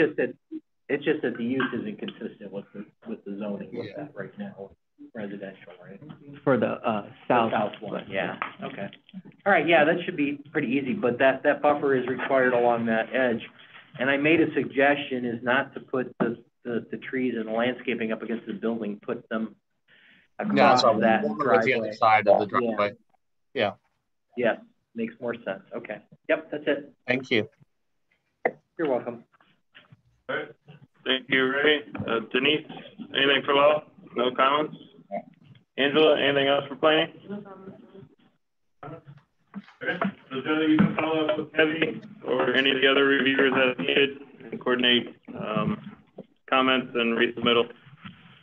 Speaker 11: just that the use isn't consistent with the zoning with that right now, residential, right?
Speaker 15: For the south
Speaker 11: one, yeah. Okay. All right, that should be pretty easy, but that buffer is required along that edge. And I made a suggestion is not to put the trees and the landscaping up against the building, put them across that driveway.
Speaker 14: The other side of the driveway. Yeah.
Speaker 11: Yes, makes more sense. Okay. Yep, that's it.
Speaker 14: Thank you.
Speaker 11: You're welcome.
Speaker 4: All right. Thank you, Ray. Denise, anything for law? No comments? Angela, anything else for planning? Okay. So, Joe, you can follow up with Kevin or any of the other reviewers as needed and coordinate comments and resubmittal.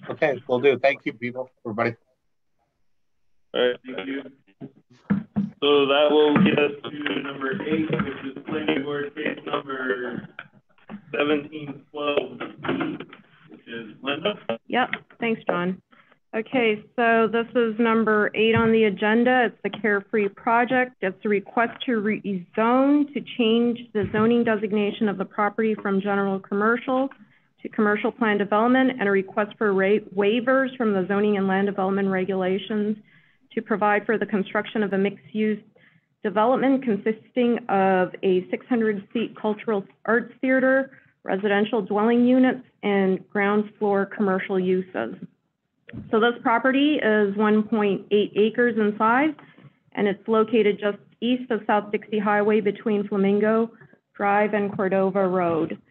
Speaker 14: Okay, we'll do. Thank you, people, everybody.
Speaker 4: All right, thank you. So that will get us to number 8, which is planning board case number 1712, which is Linda.
Speaker 18: Yep, thanks, John. Okay, so this is number 8 on the agenda. It's the Carefree project. It's a request to rezone, to change the zoning designation of the property from general commercial to commercial plan development, and a request for waivers from the zoning and land development regulations to provide for the construction of a mixed-use development consisting of a 600-seat cultural arts theater, residential dwelling units, and ground floor commercial uses. So this property is 1.8 acres in size, and it's located just east of South Dixie Highway between Flamingo Drive and Cordova Road.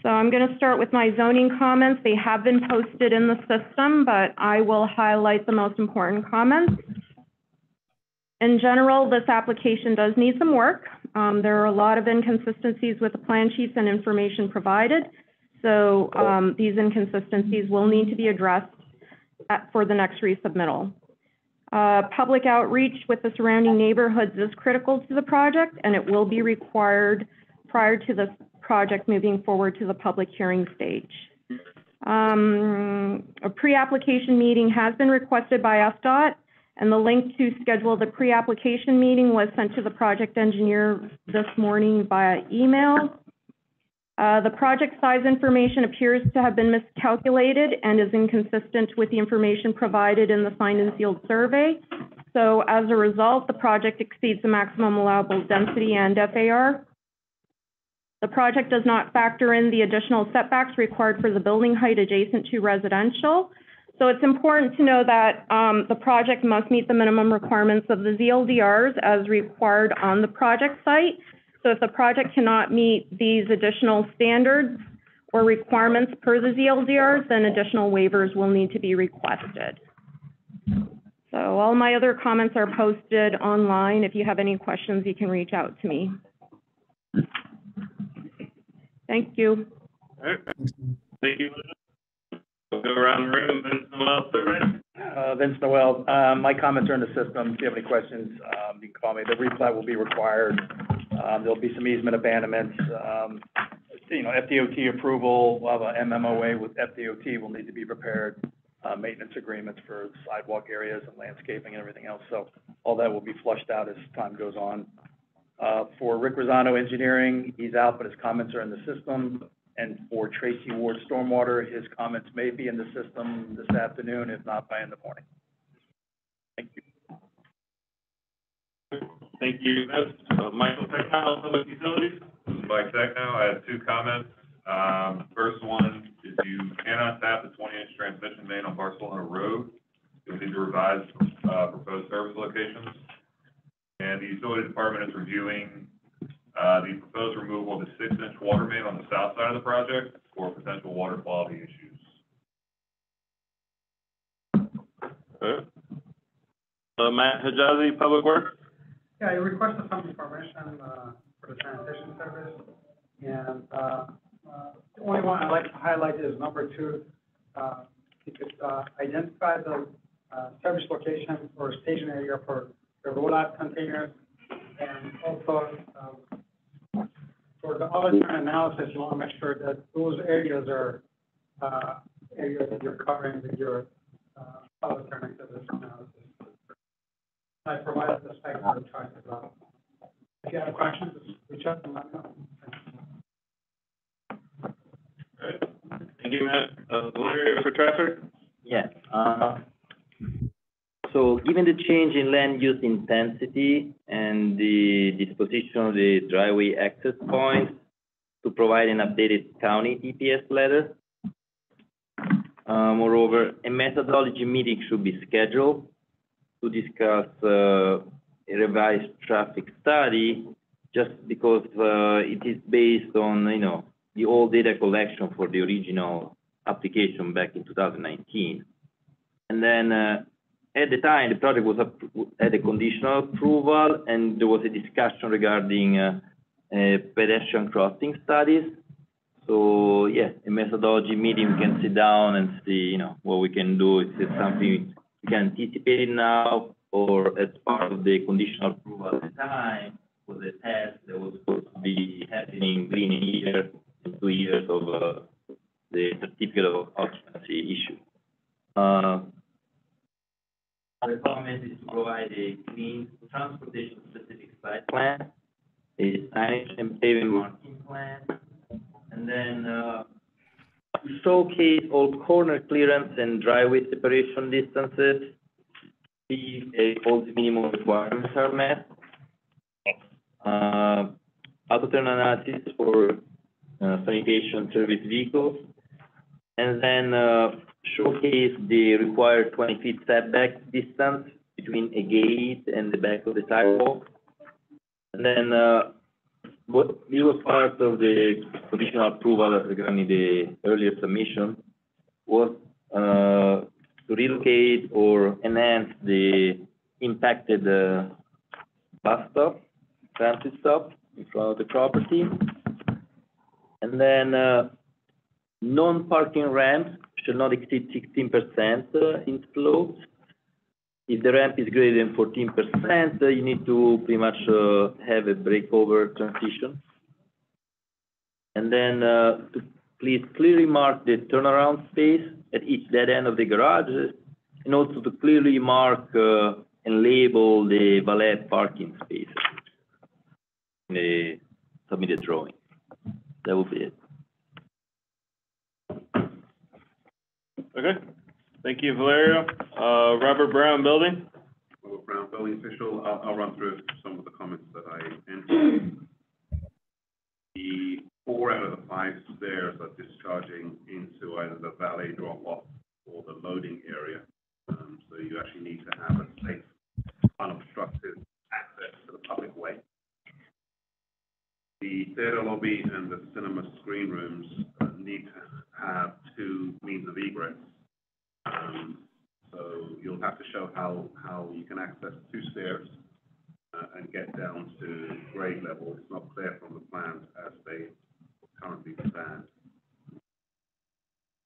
Speaker 18: So I'm going to start with my zoning comments. They have been posted in the system, but I will highlight the most important comments. In general, this application does need some work. There are a lot of inconsistencies with the plan sheets and information provided. So these inconsistencies will need to be addressed for the next resubmittal. Public outreach with the surrounding neighborhoods is critical to the project, and it will be required prior to the project moving forward to the public hearing stage. A pre-application meeting has been requested by FDOT, and the link to schedule the pre-application meeting was sent to the project engineer this morning via email. The project size information appears to have been miscalculated and is inconsistent with the information provided in the signed and sealed survey. So as a result, the project exceeds the maximum allowable density and FAR. The project does not factor in the additional setbacks required for the building height adjacent to residential. So it's important to know that the project must meet the minimum requirements of the ZLDRs as required on the project site. So if the project cannot meet these additional standards or requirements per the ZLDRs, then additional waivers will need to be requested. So all my other comments are posted online. If you have any questions, you can reach out to me. Thank you.
Speaker 4: All right. Thank you. We'll go around the room. Vince Noel, survey.
Speaker 5: Vince Noel, my comments are in the system. If you have any questions, you can call me. The replat will be required. There'll be some easement abandonments. You know, FDOT approval, we'll have a MMOA with FDOT will need to be prepared. Maintenance agreements for sidewalk areas and landscaping and everything else. So all that will be flushed out as time goes on. For Rick Rosano Engineering, he's out, but his comments are in the system. And for Tracy Ward Stormwater, his comments may be in the system this afternoon, if not by in the morning. Thank you.
Speaker 4: Thank you. Michael Technol, Public Utilities.
Speaker 13: Mike Techno, I have 2 comments. First one is you cannot tap the 20-inch transmission main on Barcelona Road. You'll need to revise proposed service locations. And the utility department is reviewing the proposed removal of the 6-inch water main on the south side of the project for potential water quality issues.
Speaker 4: Okay. Matt Hijazi, Public Works.
Speaker 7: Yeah, I requested some information for the sanitation service, and the only one I'd like to highlight is number 2. You could identify the service location or station area for the rollout containers, and also for the other analysis, you want to make sure that those areas are areas that you're covering with your other service analysis. I provided the spec for the chart as well. If you have questions, reach out and let me know.
Speaker 4: All right. Thank you, Matt. Larry, for traffic?
Speaker 8: Yeah. So given the change in land use intensity and the disposition of the driveway access points to provide an updated county DPS letter. Moreover, a methodology meeting should be scheduled to discuss a revised traffic study, just because it is based on, the old data collection for the original application back in 2019. And then at the time, the project was had a conditional approval, and there was a discussion regarding pedestrian crossing studies. So yeah, a methodology meeting, we can sit down and see, what we can do. Is it something we can anticipate it now, or as part of the conditional approval at the time was a test that was supposed to be happening within a year and 2 years of the certificate of occupancy issue. provide a clean transportation-specific site plan, a signage and paving marking plan, and then to showcase all corner clearance and driveway separation distances, see all the minimum requirements are met. Auto-turn analysis for sanitation service vehicles, and then showcase the required 20 feet setback distance between a gate and the back of the sidewalk. And then what it was part of the conditional approval regarding the earlier submission was to relocate or enhance the impacted bus stop, transit stop in front of the property. And then non-parking ramps should not exceed 16% in slopes. If the ramp is greater than 14%, you need to pretty much have a breakover transition. And then to please clearly mark the turnaround space at each dead end of the garage, and also to clearly mark and label the valet parking spaces in the submitted drawing. That will be it.
Speaker 4: Okay, thank you, Valerio. Robert Brown, building.
Speaker 6: Robert Brown, building official. I'll run through some of the comments that I entered. The 4 out of the 5 stairs are discharging into either the valet drop-off or the loading area. So you actually need to have a safe, unobstructed access to the public way. The theater lobby and the cinema screen rooms need to have 2 means of egress. So you'll have to show how you can access 2 stairs and get down to grade level. It's not clear from the plans as they currently stand.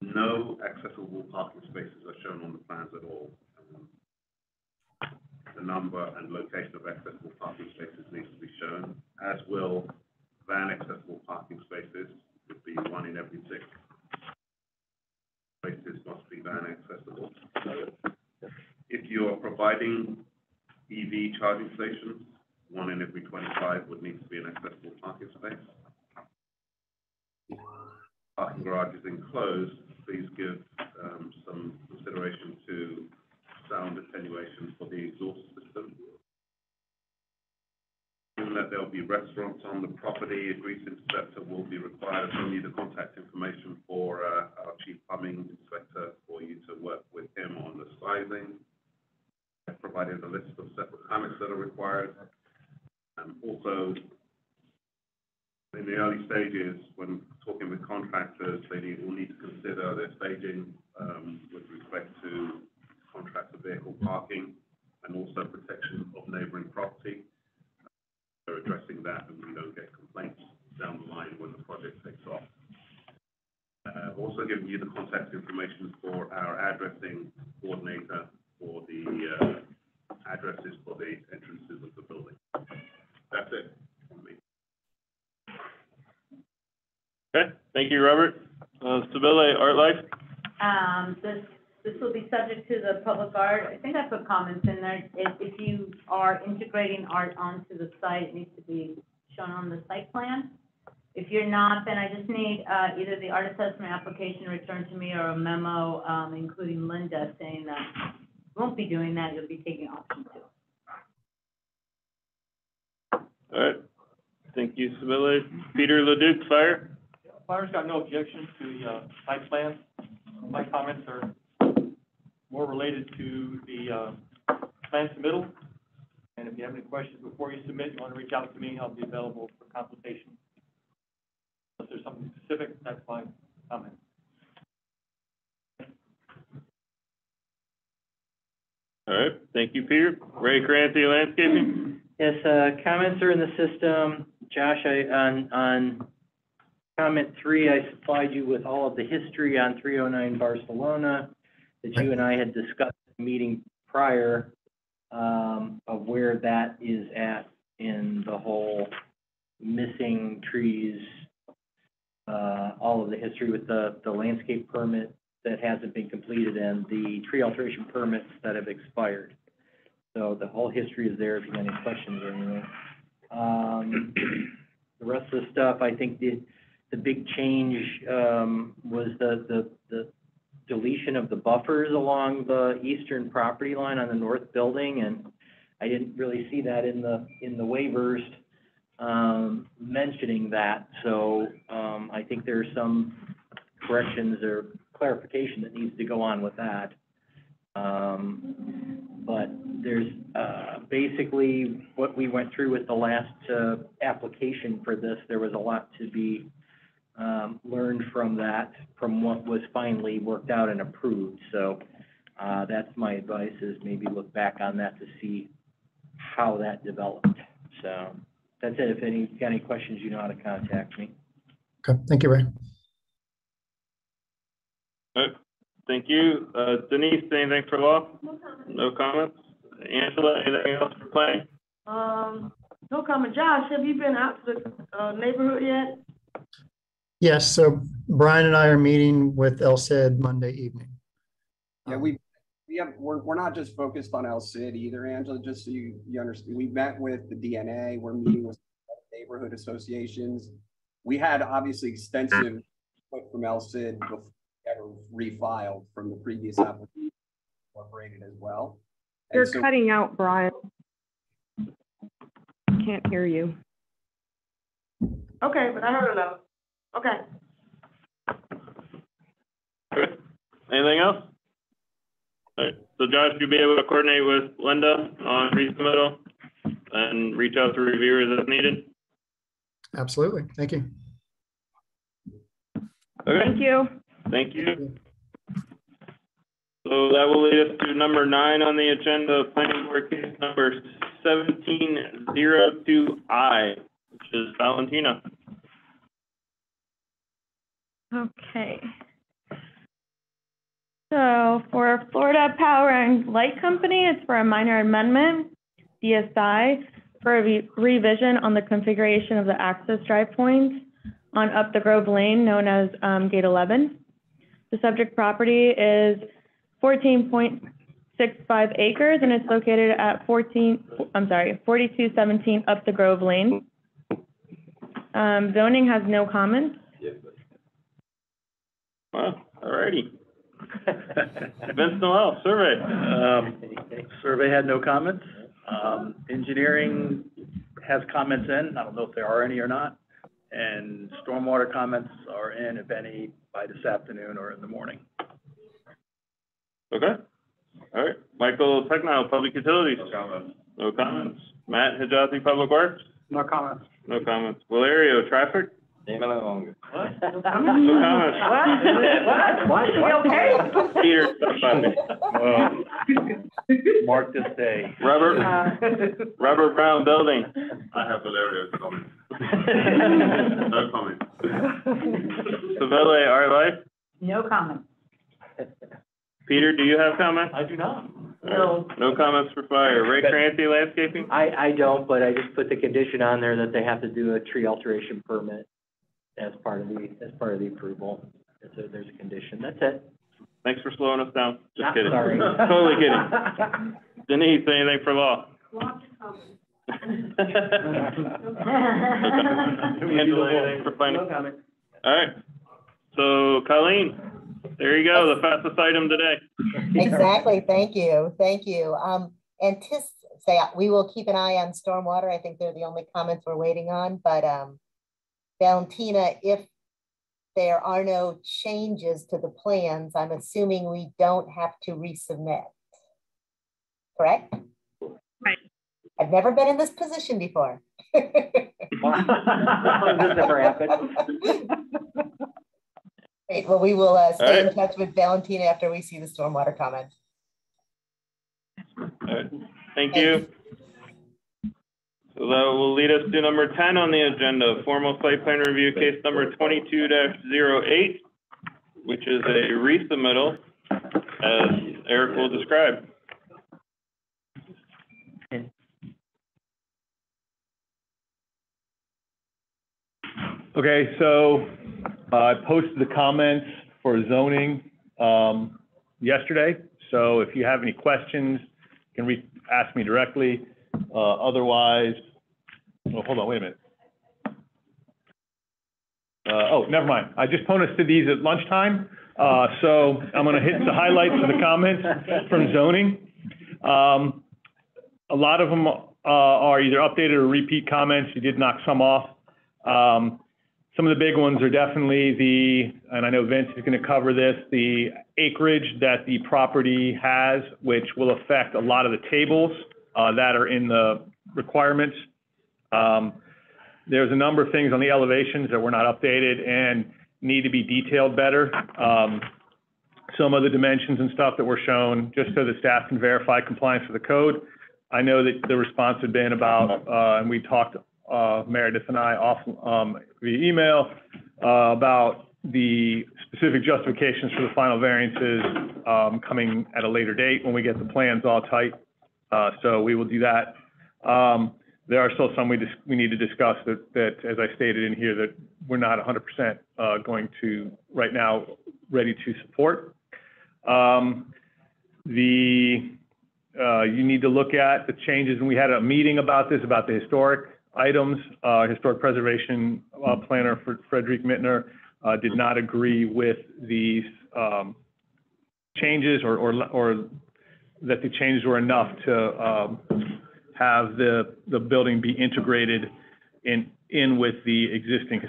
Speaker 6: No accessible parking spaces are shown on the plans at all. The number and location of accessible parking spaces needs to be shown, as will van accessible parking spaces. Would be 1 in every 6 spaces must be van accessible. If you are providing EV charging stations, 1 in every 25 would need to be an accessible parking space. Parking garages enclosed, please give some consideration to sound attenuation for the exhaust system. Given that there will be restaurants on the property, a grease interceptor will be required. I'll need the contact information for our chief plumbing inspector for you to work with him on the sizing. I've provided a list of separate permits that are required. Also, in the early stages, when talking with contractors, they will need to consider their staging with respect to contractor vehicle parking and also protection of neighboring property. They're addressing that, and we don't get complaints down the line when the project takes off. Also giving you the contact information for our addressing coordinator for the addresses for the entrances of the building. That's it from me.
Speaker 4: Okay, thank you, Robert. Stabile, Art Life.
Speaker 9: This will be subject to the public art. I think I put comments in there. If you are integrating art onto the site, it needs to be shown on the site plan. If you're not, then I just need either the art assessment application returned to me or a memo, including Linda, saying that you won't be doing that, you'll be taking option 2.
Speaker 4: All right, thank you, Stabile. Peter Leduc, Fire.
Speaker 10: Fire's got no objection to the site plan. My comments are more related to the plan submittal. And if you have any questions before you submit, you want to reach out to me, I'll be available for consultation. If there's something specific, that's my comment.
Speaker 4: All right, thank you, Peter. Ray Cranty, Landscaping.
Speaker 11: Yes, comments are in the system. Josh, on comment 3, I supplied you with all of the history on 309 Barcelona that you and I had discussed in the meeting prior, of where that is at in the whole missing trees, all of the history with the landscape permit that hasn't been completed and the tree alteration permits that have expired. So the whole history is there if you have any questions or anything. The rest of the stuff, I think the big change was the deletion of the buffers along the eastern property line on the north building, and I didn't really see that in the waivers mentioning that. So I think there's some corrections or clarification that needs to go on with that. But there's basically what we went through with the last application for this. There was a lot to be learned from that, from what was finally worked out and approved. So that's my advice, is maybe look back on that to see how that developed. So that's it. If you got any questions, you know how to contact me.
Speaker 19: Okay, thank you, Ray.
Speaker 4: All right. Thank you. Denise, anything for law? No comments? Angela, anything else for planning?
Speaker 3: No comment. Josh, have you been out to the neighborhood yet?
Speaker 19: Yes, so Brian and I are meeting with LCID Monday evening.
Speaker 20: Yeah, we're not just focused on LCID either, Angela, just so you understand. We met with the DNA, we're meeting with neighborhood associations. We had obviously extensive input from LCID before we ever refiled from the previous application, incorporated as well.
Speaker 18: You're cutting out, Brian. Can't hear you.
Speaker 3: Okay, but I heard enough. Okay.
Speaker 4: Okay. Anything else? All right. So Josh, you'll be able to coordinate with Linda on resubmittal and reach out to reviewers as needed?
Speaker 19: Absolutely. Thank you.
Speaker 4: Okay.
Speaker 18: Thank you.
Speaker 4: Thank you. So that will lead us to number 9 on the agenda, planning board case number 1702I, which is Valentina.
Speaker 18: Okay. So for Florida Power and Light Company, it's for a minor amendment, DSI, for a revision on the configuration of the access drive points on Up the Grove Lane, known as Gate 11. The subject property is 14.65 acres, and it's located at 4217 Up the Grove Lane. Zoning has no comments.
Speaker 4: Well, alrighty. Vince Noel, survey.
Speaker 5: Survey had no comments. Engineering has comments in. I don't know if there are any or not. And stormwater comments are in, if any, by this afternoon or in the morning.
Speaker 4: Okay. All right. Michael Technile, Public Utilities. No comments. No comments. Matt Hijazi, Public Works.
Speaker 7: No comments.
Speaker 4: No comments. Valerio, Traffic.
Speaker 3: What?
Speaker 4: No comments.
Speaker 3: What? You okay?
Speaker 4: Peter,
Speaker 5: Mark this day.
Speaker 4: Robert Brown Building.
Speaker 13: I have Valerio's comment. No comment.
Speaker 4: Savelle, Our Life.
Speaker 9: No comment.
Speaker 4: Peter, do you have comments?
Speaker 10: I do not.
Speaker 4: No. No comments for fire. Ray Crancy, Landscaping?
Speaker 11: I don't, but I just put the condition on there that they have to do a tree alteration permit as part of the approval. There's a condition. That's it.
Speaker 4: Thanks for slowing us down. Just kidding.
Speaker 11: Sorry.
Speaker 4: Totally kidding. Denise, anything for law? Angela, anything for planning?
Speaker 3: No comment.
Speaker 4: All right. So Colleen, there you go, the fastest item today.
Speaker 21: Exactly. Thank you. Thank you. We will keep an eye on stormwater. I think they're the only comments we're waiting on. But Valentina, if there are no changes to the plans, I'm assuming we don't have to resubmit. Correct?
Speaker 18: Right.
Speaker 21: I've never been in this position before.
Speaker 11: This never happened.
Speaker 21: Great. Well, we will stay in touch with Valentina after we see the stormwater comments.
Speaker 4: All right. Thank you. So that will lead us to number 10 on the agenda, formal site plan review case number 22-08, which is a resubmittal, as Eric will describe.
Speaker 22: Okay, so I posted the comments for zoning yesterday. So if you have any questions, you can ask me directly. Otherwise, oh, hold on, wait a minute. Oh, never mind. I just posted these at lunchtime. So I'm going to hit the highlights of the comments from zoning. A lot of them are either updated or repeat comments. You did knock some off. Some of the big ones are definitely and I know Vince is going to cover this, the acreage that the property has, which will affect a lot of the tables that are in the requirements. There's a number of things on the elevations that were not updated and need to be detailed better. Some of the dimensions and stuff that were shown, just so the staff can verify compliance with the code. I know that the response had been about, and we talked, Meredith and I off via email, about the specific justifications for the final variances coming at a later date when we get the plans all tight. So we will do that. There are still some we need to discuss that, as I stated in here, that we're not 100% going to, right now, ready to support. You need to look at the changes, and we had a meeting about this, about the historic items. Historic preservation planner for Frederick Mittner did not agree with these changes, or that the changes were enough to have the building be integrated in with the existing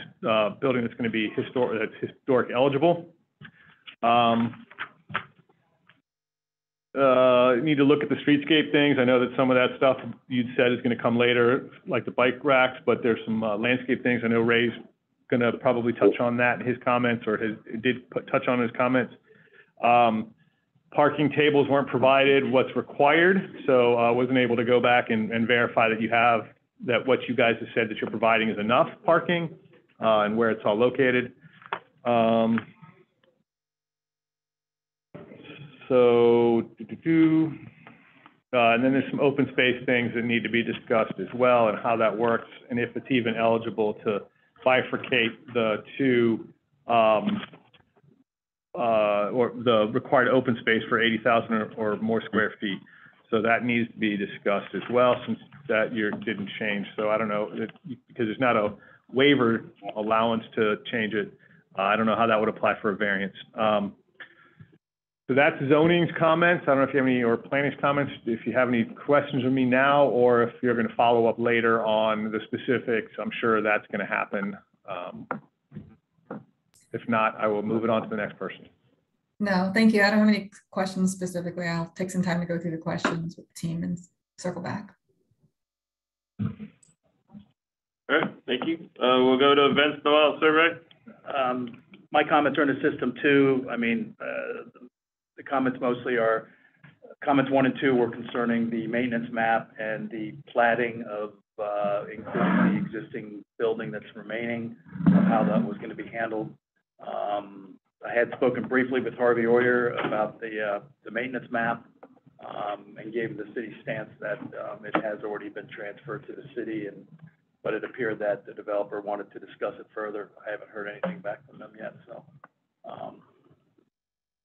Speaker 22: building that's going to be historic eligible. You need to look at the streetscape things. I know that some of that stuff you'd said is going to come later, like the bike racks, but there's some landscape things. I know Ray's going to probably touch on that in his comments, or touch on his comments. Parking tables weren't provided what's required, so I wasn't able to go back and verify that what you guys have said that you're providing is enough parking, and where it's all located. And then there's some open space things that need to be discussed as well, and how that works, and if it's even eligible to bifurcate the two, or the required open space for 80,000 or more square feet. So that needs to be discussed as well, since that year didn't change. So I don't know, because there's not a waiver allowance to change it. I don't know how that would apply for a variance. So that's zoning's comments. I don't know if you have any, or planning's comments, if you have any questions with me now, or if you're going to follow up later on the specifics. I'm sure that's going to happen. If not, I will move it on to the next person.
Speaker 1: No, thank you. I don't have any questions specifically. I'll take some time to go through the questions with the team and circle back.
Speaker 4: All right, thank you. We'll go to Vince Noel survey.
Speaker 5: My comments are in the system too. I mean, the comments mostly are, comments 1 and 2 were concerning the maintenance map and the platting of including the existing building that's remaining, of how that was going to be handled. I had spoken briefly with Harvey Oyer about the maintenance map, and gave the city stance that it has already been transferred to the city, but it appeared that the developer wanted to discuss it further. I haven't heard anything back from them yet, so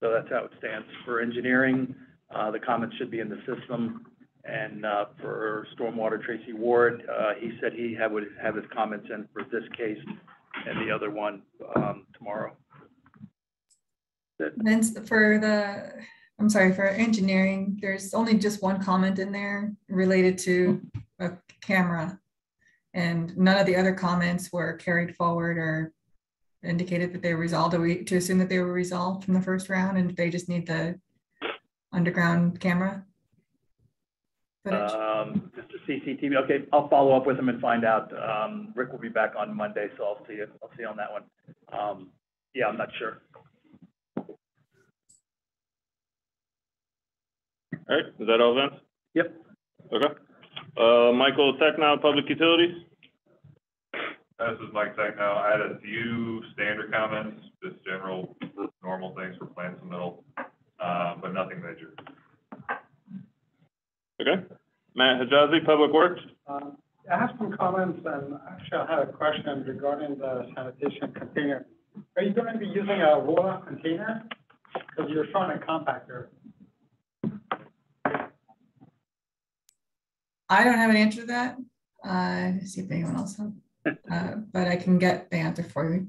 Speaker 5: that's how it stands. For engineering, the comments should be in the system, and for stormwater, Tracy Ward, he said he would have his comments in for this case and the other one tomorrow.
Speaker 1: Vince, for engineering, there's only just one comment in there related to a camera, and none of the other comments were carried forward or indicated that they were resolved. Are we to assume that they were resolved from the first round, and they just need the underground camera footage?
Speaker 5: Just a CCTV. Okay, I'll follow up with him and find out. Rick will be back on Monday, so I'll see on that one. Yeah, I'm not sure.
Speaker 4: All right, is that all, Vince?
Speaker 5: Yep.
Speaker 4: Okay. Michael Technow, Public Utilities.
Speaker 13: This is Mike Technow. I had a few standard comments, just general, normal things for plan submittal, but nothing major.
Speaker 4: Okay. Matt Hijazi, Public Works.
Speaker 7: I have some comments, and actually I had a question regarding the sanitation container. Are you going to be using a roll-up container? Because you're showing a compactor.
Speaker 1: I don't have an answer to that. See if anyone else has, but I can get the answer for you.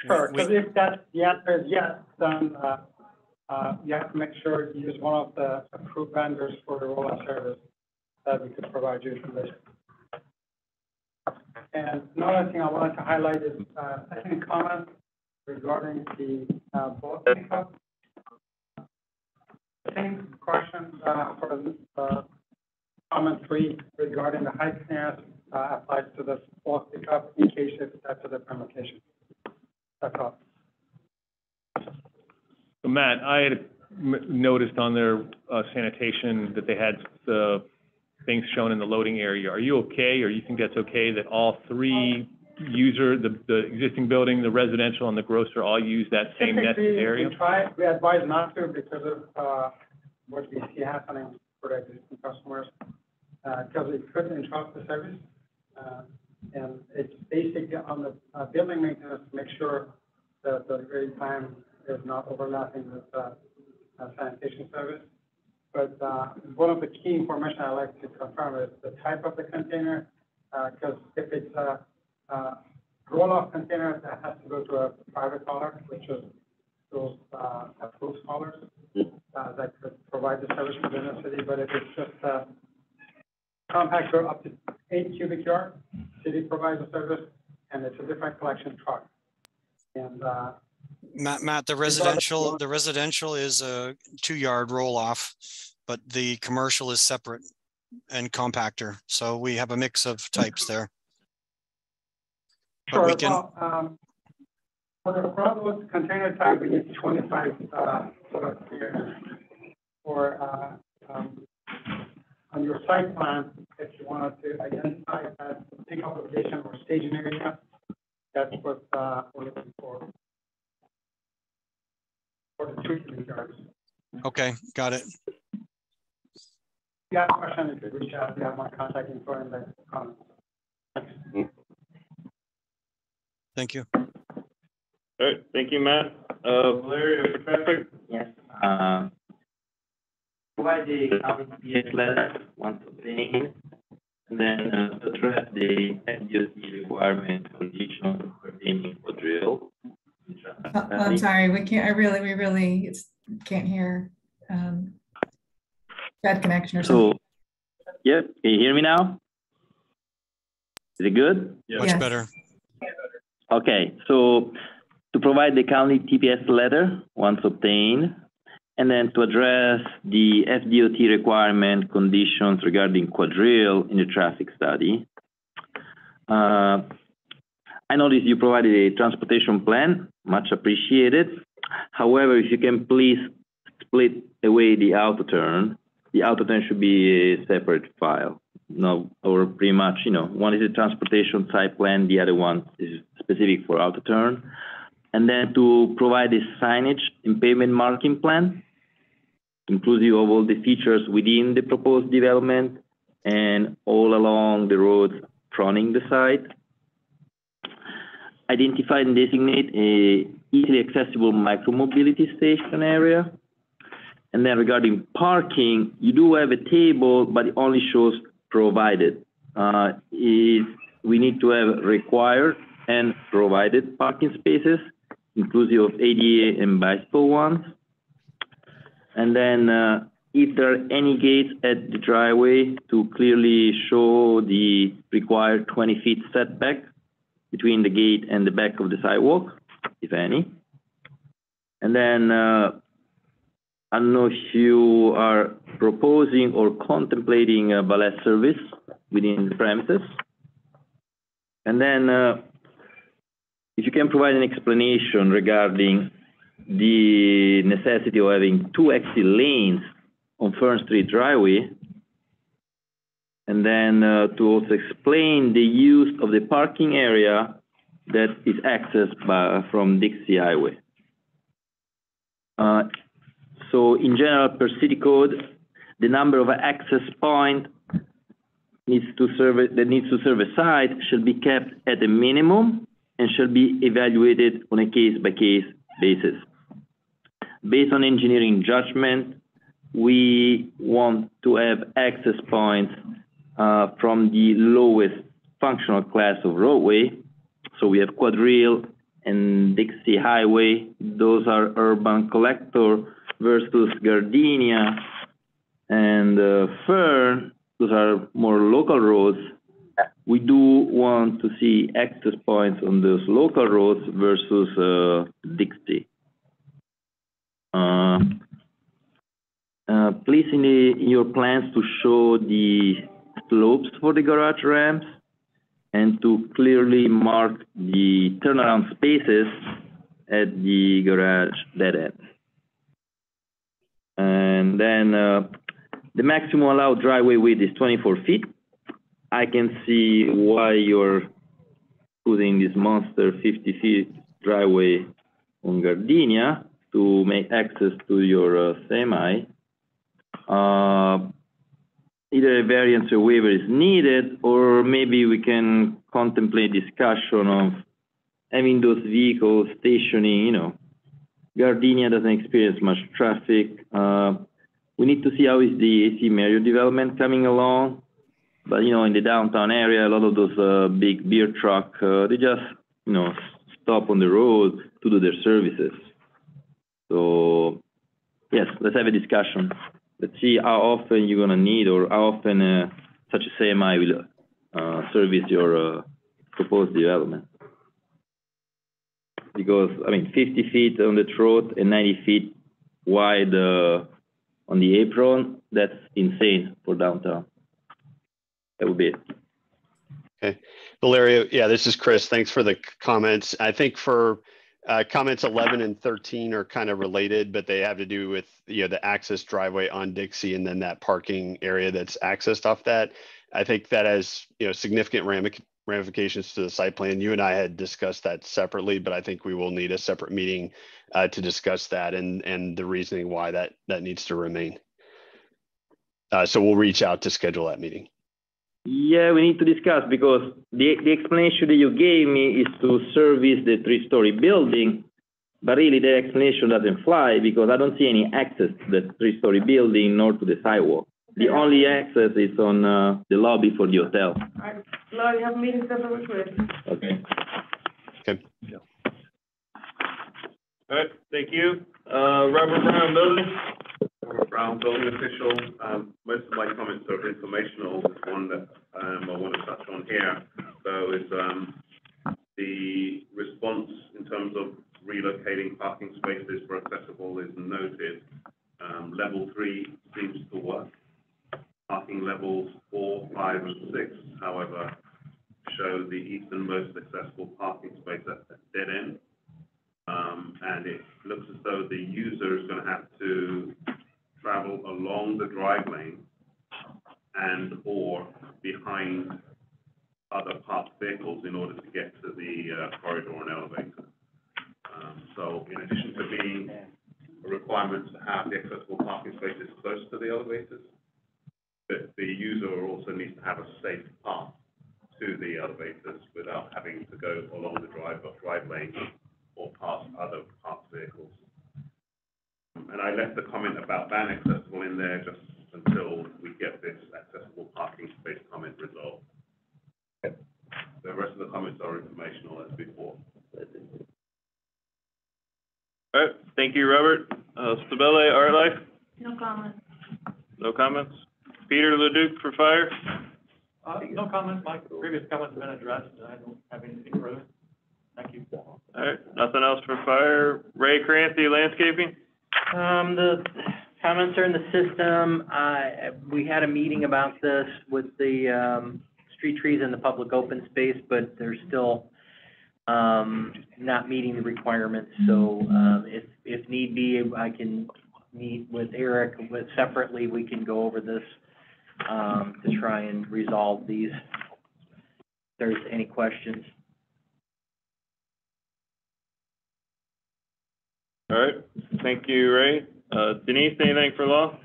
Speaker 7: Sure, because if that the answer is yes, then you have to make sure you use one of the approved vendors for the rollout service that we could provide you information. And another thing I wanted to highlight is second comment regarding the bullet pickup. Same question for the comment 3 regarding the height clearance applies to the bulk pickup in case if that's a different location. That's all.
Speaker 22: So Matt, I had noticed on their sanitation that they had the things shown in the loading area. Are you okay, or you think that's okay that all three the existing building, the residential, and the grocer all use that same nested area?
Speaker 7: We advise not to because of what we see happening for the existing customers, because it could interrupt the service. And it's basically on the building maintenance to make sure that the delivery time is not overlapping with sanitation service. But one of the key information I like to confirm is the type of the container, because if it's a roll-off container, that has to go to a private hauler, which is those approved haulers that could provide the service within the city. But if it's just a compactor up to 8 cubic yards, city provides the service, and it's a different collection truck. And
Speaker 2: Matt, the residential is a 2-yard roll-off, but the commercial is separate and compactor. So we have a mix of types there.
Speaker 7: Sure. For the front container type, we need 25 here. Or on your site plan, if you wanted to identify that pickup location or staging area, that's what we're looking for the 2 cubic yards.
Speaker 2: Okay, got it.
Speaker 7: If you have a question, you could reach out. You have my contact info in the comments. Thanks.
Speaker 2: Thank you.
Speaker 4: All right, thank you, Matt. Larry, Patrick?
Speaker 8: Yes. Provide the TPS letter once obtained, and then address the FDOT requirement conditions pertaining for drill.
Speaker 1: I'm sorry, we really can't hear. Bad connection or something.
Speaker 8: So, yeah, can you hear me now? Is it good?
Speaker 2: Yeah. Much better.
Speaker 8: Okay, so to provide the county TPS letter once obtained, and then to address the FDOT requirement conditions regarding quadrille in the traffic study. I noticed you provided a transportation plan, much appreciated. However, if you can please split away the auto turn should be a separate file. No, or pretty much, one is a transportation site plan, the other one is specific for auto turn. And then to provide a signage and pavement marking plan, inclusive of all the features within the proposed development and all along the roads fronting the site. Identify and designate a easily accessible micromobility station area. And then regarding parking, you do have a table, but it only shows provided. We need to have required and provided parking spaces, inclusive of ADA and bicycle ones. And then if there are any gates at the driveway, to clearly show the required 20 feet setback between the gate and the back of the sidewalk, if any. And then I don't know if you are proposing or contemplating a valet service within the premises. And then if you can provide an explanation regarding the necessity of having 2 exit lanes on Fern Street driveway. And then to also explain the use of the parking area that is accessed from Dixie Highway. So in general, per city code, the number of access points that needs to serve a site shall be kept at a minimum and shall be evaluated on a case-by-case basis. Based on engineering judgment, we want to have access points from the lowest functional class of roadway. So we have Quadrille and Dixie Highway. Those are urban collector versus Gardenia and Fern. Those are more local roads. We do want to see access points on those local roads versus Dixie. Please, in your plans, to show the slopes for the garage ramps and to clearly mark the turnaround spaces at the garage dead end. And then the maximum allowed driveway width is 24 feet. I can see why you're putting this monster 50 feet driveway on Gardenia to make access to your semi. Either a variance or waiver is needed, or maybe we can contemplate discussion of having those vehicles stationing, you know. Gardenia doesn't experience much traffic. We need to see how is the AC Marriott development coming along. But, you know, in the downtown area, a lot of those big beer truck, they just, you know, stop on the road to do their services. So, yes, let's have a discussion. Let's see how often you're gonna need, or how often such a semi will service your proposed development. Because, I mean, 50 feet on the throat and 90 feet wide on the apron, that's insane for downtown. That would be it.
Speaker 12: Okay. Valerio, yeah, this is Chris. Thanks for the comments. I think for comments 11 and 13 are kind of related, but they have to do with, you know, the access driveway on Dixie and then that parking area that's accessed off that. I think that has, you know, significant ramifications to the site plan. You and I had discussed that separately, but I think we will need a separate meeting to discuss that and the reasoning why that needs to remain. So we'll reach out to schedule that meeting.
Speaker 8: Yeah, we need to discuss, because the explanation that you gave me is to service the 3-story building, but really the explanation doesn't fly, because I don't see any access to the 3-story building nor to the sidewalk. The only access is on the lobby for the hotel.
Speaker 3: All right, Lord, you have a meeting scheduled with Chris.
Speaker 8: Okay.
Speaker 12: Okay.
Speaker 4: All right, thank you. Robert Brown, building.
Speaker 6: Robert Brown, building official. Most of my comments are informational. There's one that I want to touch on here. So is the response in terms of relocating parking spaces for accessible is noted. Level 3 seems to work. Parking levels 4, 5, and 6, however, show the easternmost accessible parking space at the dead end. And it looks as though the user is going to have to travel along the drive lane and or behind other parked vehicles in order to get to the corridor and elevator. So in addition to being a requirement to have the accessible parking spaces close to the elevators, the user also needs to have a safe path to the elevators without having to go along the drive lane or past other parked vehicles. And I left the comment about van accessible in there just until we get this accessible parking space comment resolved. The rest of the comments are informational as before.
Speaker 4: All right, thank you, Robert. Stabile, Art Life?
Speaker 9: No comments.
Speaker 4: No comments. Peter Leduc for fire?
Speaker 10: No comments. My previous comments have been addressed. I don't have anything further. Thank you.
Speaker 4: All right, nothing else for fire. Ray Crancy, landscaping?
Speaker 11: The comments are in the system. We had a meeting about this with the street trees in the public open space, but they're still not meeting the requirements. So if need be, I can meet with Eric, but separately we can go over this to try and resolve these. If there's any questions.
Speaker 4: All right, thank you, Ray. Denise, anything for law?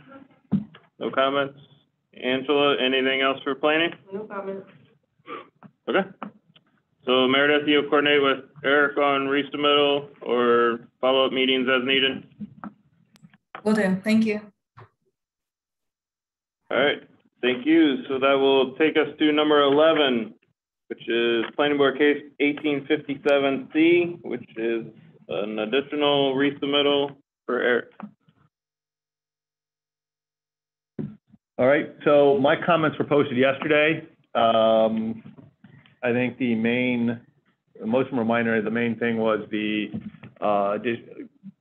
Speaker 4: No comments. Angela, anything else for planning?
Speaker 3: No comments.
Speaker 4: Okay. So Meredith, you'll coordinate with Eric on resubmittal or follow-up meetings as needed?
Speaker 1: Will do. Thank you.
Speaker 4: All right, thank you. So that will take us to number 11, which is planning board case 1857C, which is an additional resubmittal for Eric.
Speaker 22: All right, so my comments were posted yesterday. I think most of them were minor. The main thing was the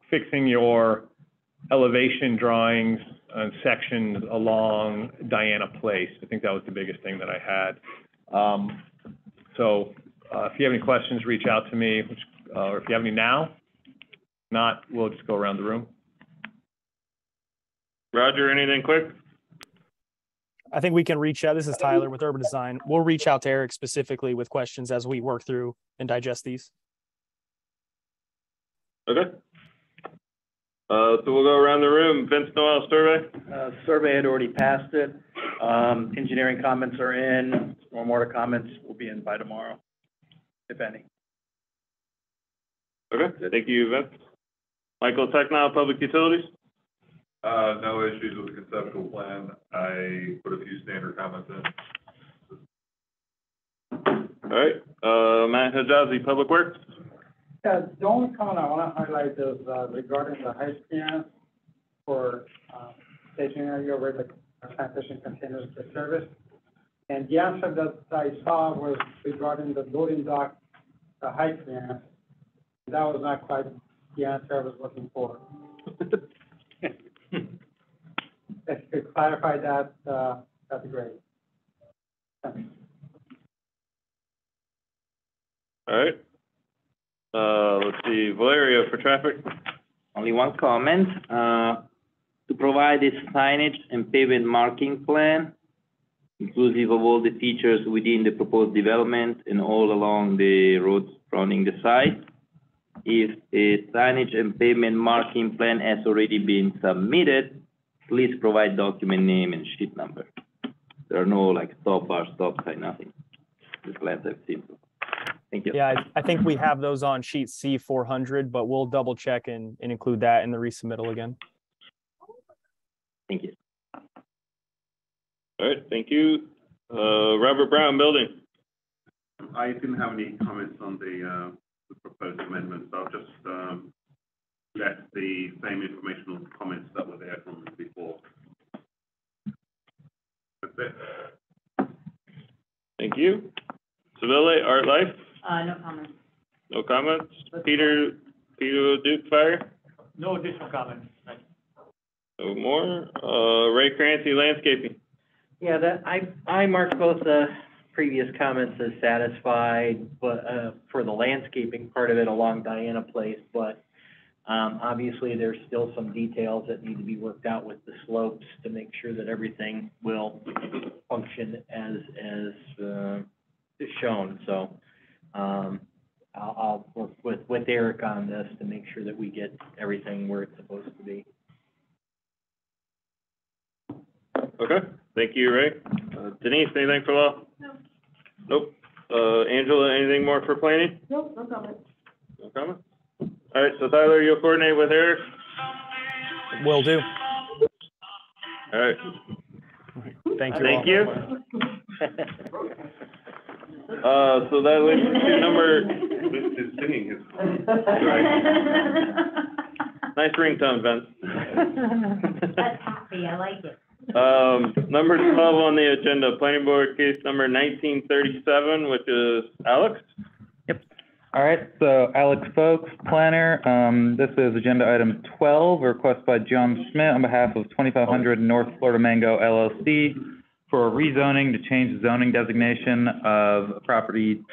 Speaker 22: fixing your elevation drawings and sections along Diana Place. I think that was the biggest thing that I had. So if you have any questions, reach out to me, or if you have any now. If not, we'll just go around the room.
Speaker 4: Roger, anything quick?
Speaker 16: I think we can reach out. This is Tyler with Urban Design. We'll reach out to Eric specifically with questions as we work through and digest these.
Speaker 4: Okay. So we'll go around the room. Vince Noel, survey?
Speaker 5: Survey had already passed it. Engineering comments are in. Stormwater comments will be in by tomorrow, if any.
Speaker 4: Okay, thank you, Vince. Michael Technol, Public Utilities?
Speaker 13: No issues with the conceptual plan. I put a few standard comments in.
Speaker 4: All right, Matt Hijazi, Public Works?
Speaker 7: Yeah, the only comment I want to highlight is regarding the high clearance for staging area where the transition continues to service. And the answer that I saw was regarding the loading dock, the high clearance. That was not quite the answer I was looking for. If you could clarify that, that'd be great. Thanks.
Speaker 4: All right. Let's see, Valerio for traffic.
Speaker 8: Only one comment. To provide a signage and pavement marking plan, inclusive of all the features within the proposed development and all along the roads surrounding the site. If a signage and pavement marking plan has already been submitted, please provide document name and sheet number. There are no like stop bar, stop sign, nothing. The plans I've seen. Thank you.
Speaker 16: Yeah, I think we have those on sheet C400, but we'll double check and include that in the resubmittal again.
Speaker 8: Thank you.
Speaker 4: All right, thank you. Robert Brown, Building.
Speaker 6: I didn't have any comments on the proposed amendments. I'll just let the same informational comments that were there from before. That's it.
Speaker 4: Thank you. Seville, Art Life?
Speaker 9: No comments.
Speaker 4: No comments. Peter Duke, Fire?
Speaker 10: No additional comments.
Speaker 4: No more. Ray Crancy, Landscaping?
Speaker 11: Yeah, that I marked both the previous comments as satisfied, but for the landscaping part of it along Diana Place, but obviously there's still some details that need to be worked out with the slopes to make sure that everything will function as shown. So I'll work with Eric on this to make sure that we get everything where it's supposed to be.
Speaker 4: Okay, thank you, Ray. Denise, anything for law?
Speaker 3: No.
Speaker 4: Nope. Angela, anything more for planning?
Speaker 3: Nope, no comment.
Speaker 4: No comment? All right, so Tyler, you'll coordinate with Eric?
Speaker 16: Will do.
Speaker 4: All right.
Speaker 16: Thank you.
Speaker 4: Thank you. So that leads to number.
Speaker 6: This is singing his.
Speaker 4: Nice ringtone, Vince.
Speaker 9: That's happy, I like it.
Speaker 4: Number 12 on the agenda, planning board case number 1937, which is Alex.
Speaker 17: Yep. All right, so Alex Folks, planner. This is agenda item 12, a request by John Schmidt on behalf of 2500 North Florida Mango LLC for rezoning to change the zoning designation of property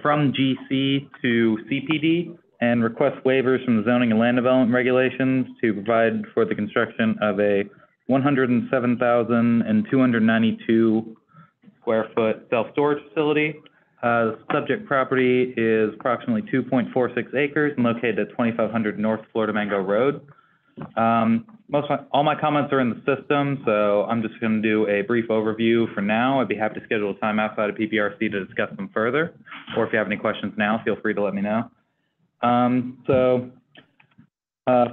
Speaker 17: from GC to CPD, and request waivers from the zoning and land development regulations to provide for the construction of a 107,292 square foot self-storage facility. The subject property is approximately 2.46 acres and located at 2500 North Florida Mango Road. All my comments are in the system, so I'm just going to do a brief overview for now. I'd be happy to schedule a time outside of PPRC to discuss them further, or if you have any questions now, feel free to let me know.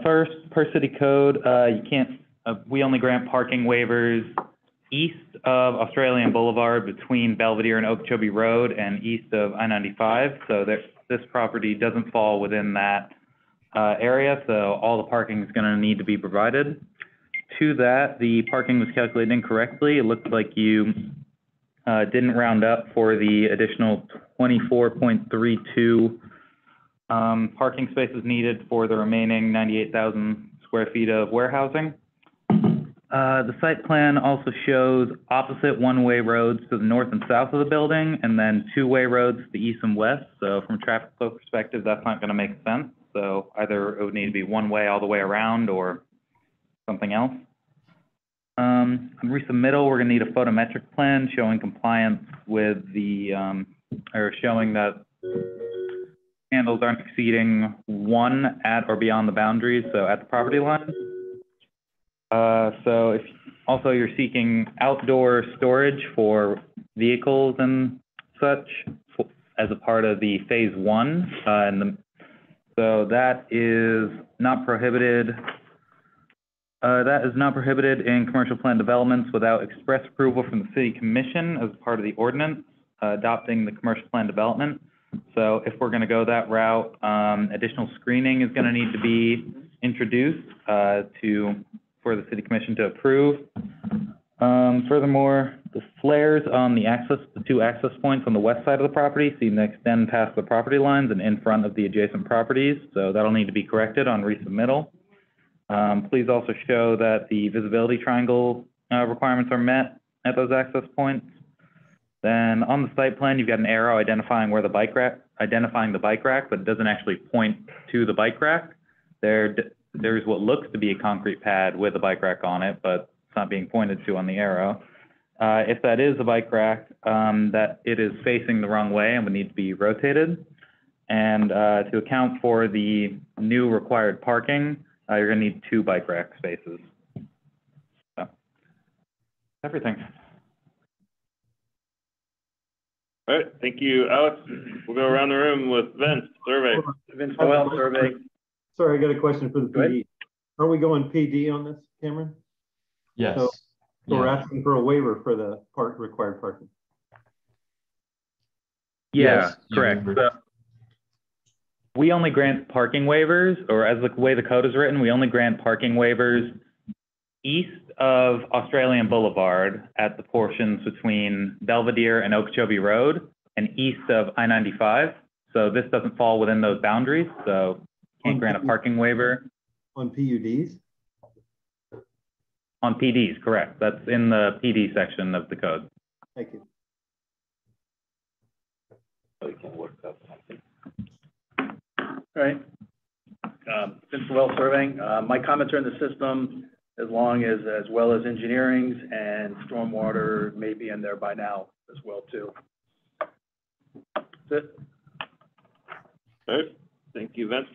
Speaker 17: First, per city code, we only grant parking waivers east of Australian Boulevard between Belvedere and Okeechobee Road and east of I-95. So this property doesn't fall within that area, so all the parking is going to need to be provided. To that, the parking was calculated incorrectly. It looked like you didn't round up for the additional 24.32 parking spaces needed for the remaining 98,000 square feet of warehousing. The site plan also shows opposite one-way roads to the north and south of the building, and then two-way roads to the east and west. So from a traffic flow perspective, that's not going to make sense. So either it would need to be one way all the way around or something else. On resubmittal, we're going to need a photometric plan showing compliance with the, or showing that handles aren't exceeding 1 at or beyond the boundaries, so at the property line. So if also you're seeking outdoor storage for vehicles and such as a part of the phase 1, so that is not prohibited. That is not prohibited in commercial plan developments without express approval from the City Commission as part of the ordinance adopting the commercial plan development. So if we're going to go that route, additional screening is going to need to be introduced for the City Commission to approve. Furthermore, the flares on the two access points on the west side of the property seem to extend past the property lines and in front of the adjacent properties, so that'll need to be corrected on resubmittal. Please also show that the visibility triangle requirements are met at those access points. Then on the site plan, you've got an arrow identifying where the bike rack, but it doesn't actually point to the bike rack. There's what looks to be a concrete pad with a bike rack on it, but it's not being pointed to on the arrow. If that is a bike rack, that it is facing the wrong way and would need to be rotated. And to account for the new required parking, you're going to need 2 bike rack spaces. So, everything.
Speaker 4: All right, thank you, Alex. We'll go around the room with Vince, survey.
Speaker 5: Vince Noel, survey.
Speaker 14: Sorry, I got a question for the PD. Are we going PD on this, Cameron?
Speaker 15: Yes.
Speaker 14: So we're asking for a waiver for the required parking.
Speaker 17: Yeah,
Speaker 15: Yes.
Speaker 17: correct. So we only grant parking waivers, or as the way the code is written, we only grant parking waivers east of Australian Boulevard at the portions between Belvedere and Okeechobee Road and east of I-95. So this doesn't fall within those boundaries, so can't grant a parking waiver.
Speaker 14: On PUDs?
Speaker 17: On PDs, correct. That's in the PD section of the code.
Speaker 14: Thank you.
Speaker 17: So we can work up something.
Speaker 5: All right. Vince Noel, surveying. My comments are in the system as well as engineering's, and stormwater may be in there by now as well too. That's it.
Speaker 4: All right, thank you, Vince.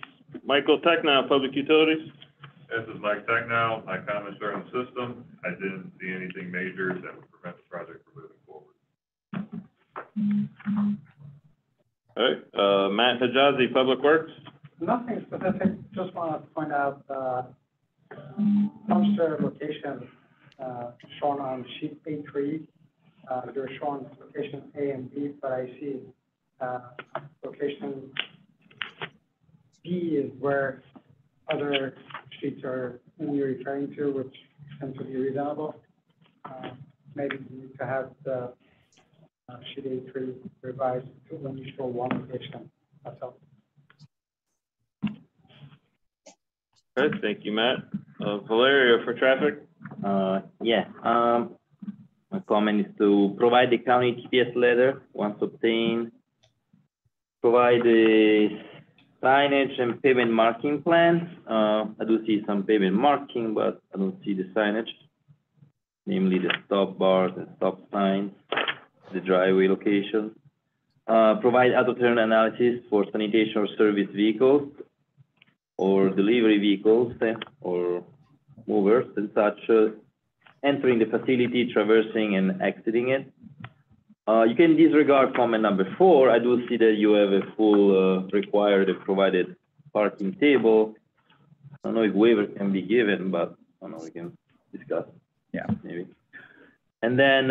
Speaker 4: Michael Technow, Public Utilities.
Speaker 13: This is Mike Technow. My comments are in the system. I didn't see anything major that would prevent the project from moving forward.
Speaker 4: All right, Matt Hijazi, Public Works.
Speaker 7: Nothing specific, just wanted to point out dumpster location shown on sheet A3. They're showing location A and B, but I see location B is where other sheets are only referring to, which tend to be reasonable. Maybe you need to have the sheet A3 revised to only show one location. That's all.
Speaker 4: All right, thank you, Matt. Valerio for traffic.
Speaker 8: My comment is to provide the county TPS letter once obtained, provide the signage and pavement marking plan. I do see some pavement marking, but I don't see the signage, namely the stop bars and stop signs, the driveway location. Provide out-of-turn analysis for sanitation or service vehicles or delivery vehicles or movers and such, entering the facility, traversing and exiting it. You can disregard comment number 4. I do see that you have a full required and provided parking table. I don't know if waiver can be given, but I don't know, we can discuss.
Speaker 17: Yeah,
Speaker 8: maybe. And then,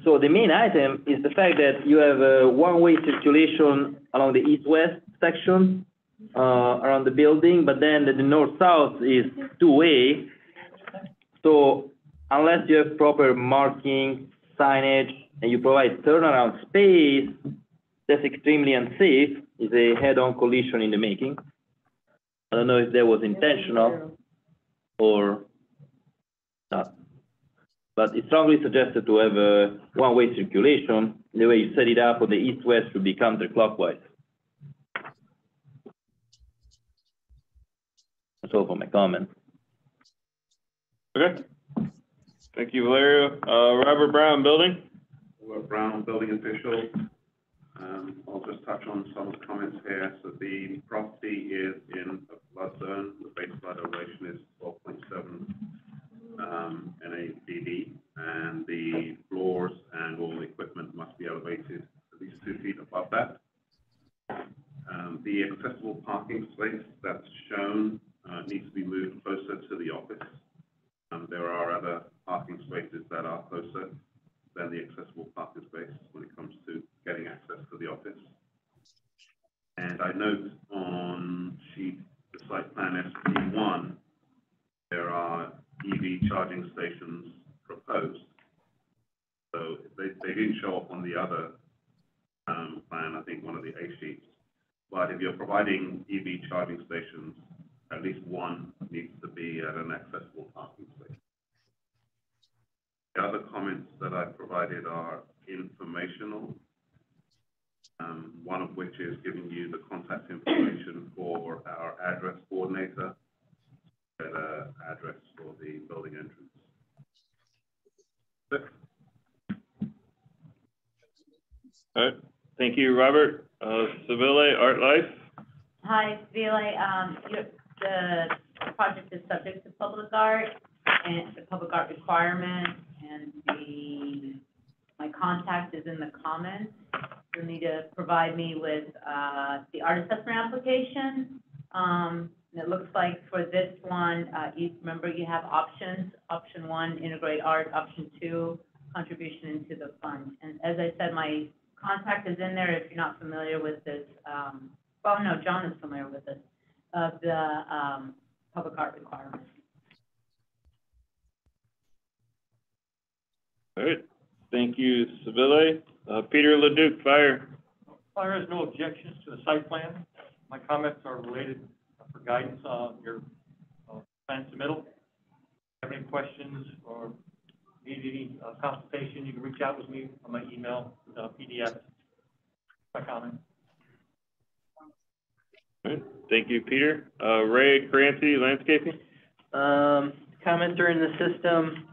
Speaker 8: so the main item is the fact that you have a one-way circulation along the east-west section around the building, but then the north-south is two-way. So unless you have proper marking, signage, and you provide turnaround space, that's extremely unsafe. It's a head-on collision in the making. I don't know if that was intentional or not. But it's strongly suggested to have a one-way circulation. The way you set it up on the east-west should be counterclockwise. That's all for my comment.
Speaker 4: Okay. Thank you, Valerio. Robert Brown, building.
Speaker 6: Robert Brown, building official. I'll just touch on some of the comments here. So the property is in a flood zone. The base flood elevation is 12.7 NADD, and the floors and all the equipment must be elevated at least 2 feet above that. The accessible parking space that's shown needs to be moved closer to the office. There are other parking spaces that are closer than the accessible parking space when it comes to getting access to the office. And I note on the site plan ST1, there are EV charging stations proposed. So they didn't show up on the other plan, I think one of the A sheets. But if you're providing EV charging stations, at least one needs to be at an accessible parking space. The other comments that I provided are informational, one of which is giving you the contact information for our address coordinator, and address for the building entrance.
Speaker 4: All right. Thank you, Robert. Seville, Art Life.
Speaker 9: Hi, Seville. The project is subject to public art and the public art requirement, and my contact is in the comments. You'll need to provide me with the art assessment application. And it looks like for this one, remember you have options. Option 1, integrate art. Option 2, contribution into the fund. And as I said, my contact is in there if you're not familiar with this. Well, no, John is familiar with this, of the public art requirements.
Speaker 4: All right. Thank you, Seville. Peter Leduc, Fire.
Speaker 10: Fire has no objections to the site plan. My comments are related for guidance on your plan submittal. If you have any questions or need any consultation, you can reach out with me on my email with a PDF. My comment.
Speaker 4: All right. Thank you, Peter. Ray Crancy, Landscaping.
Speaker 11: Comments are in the system.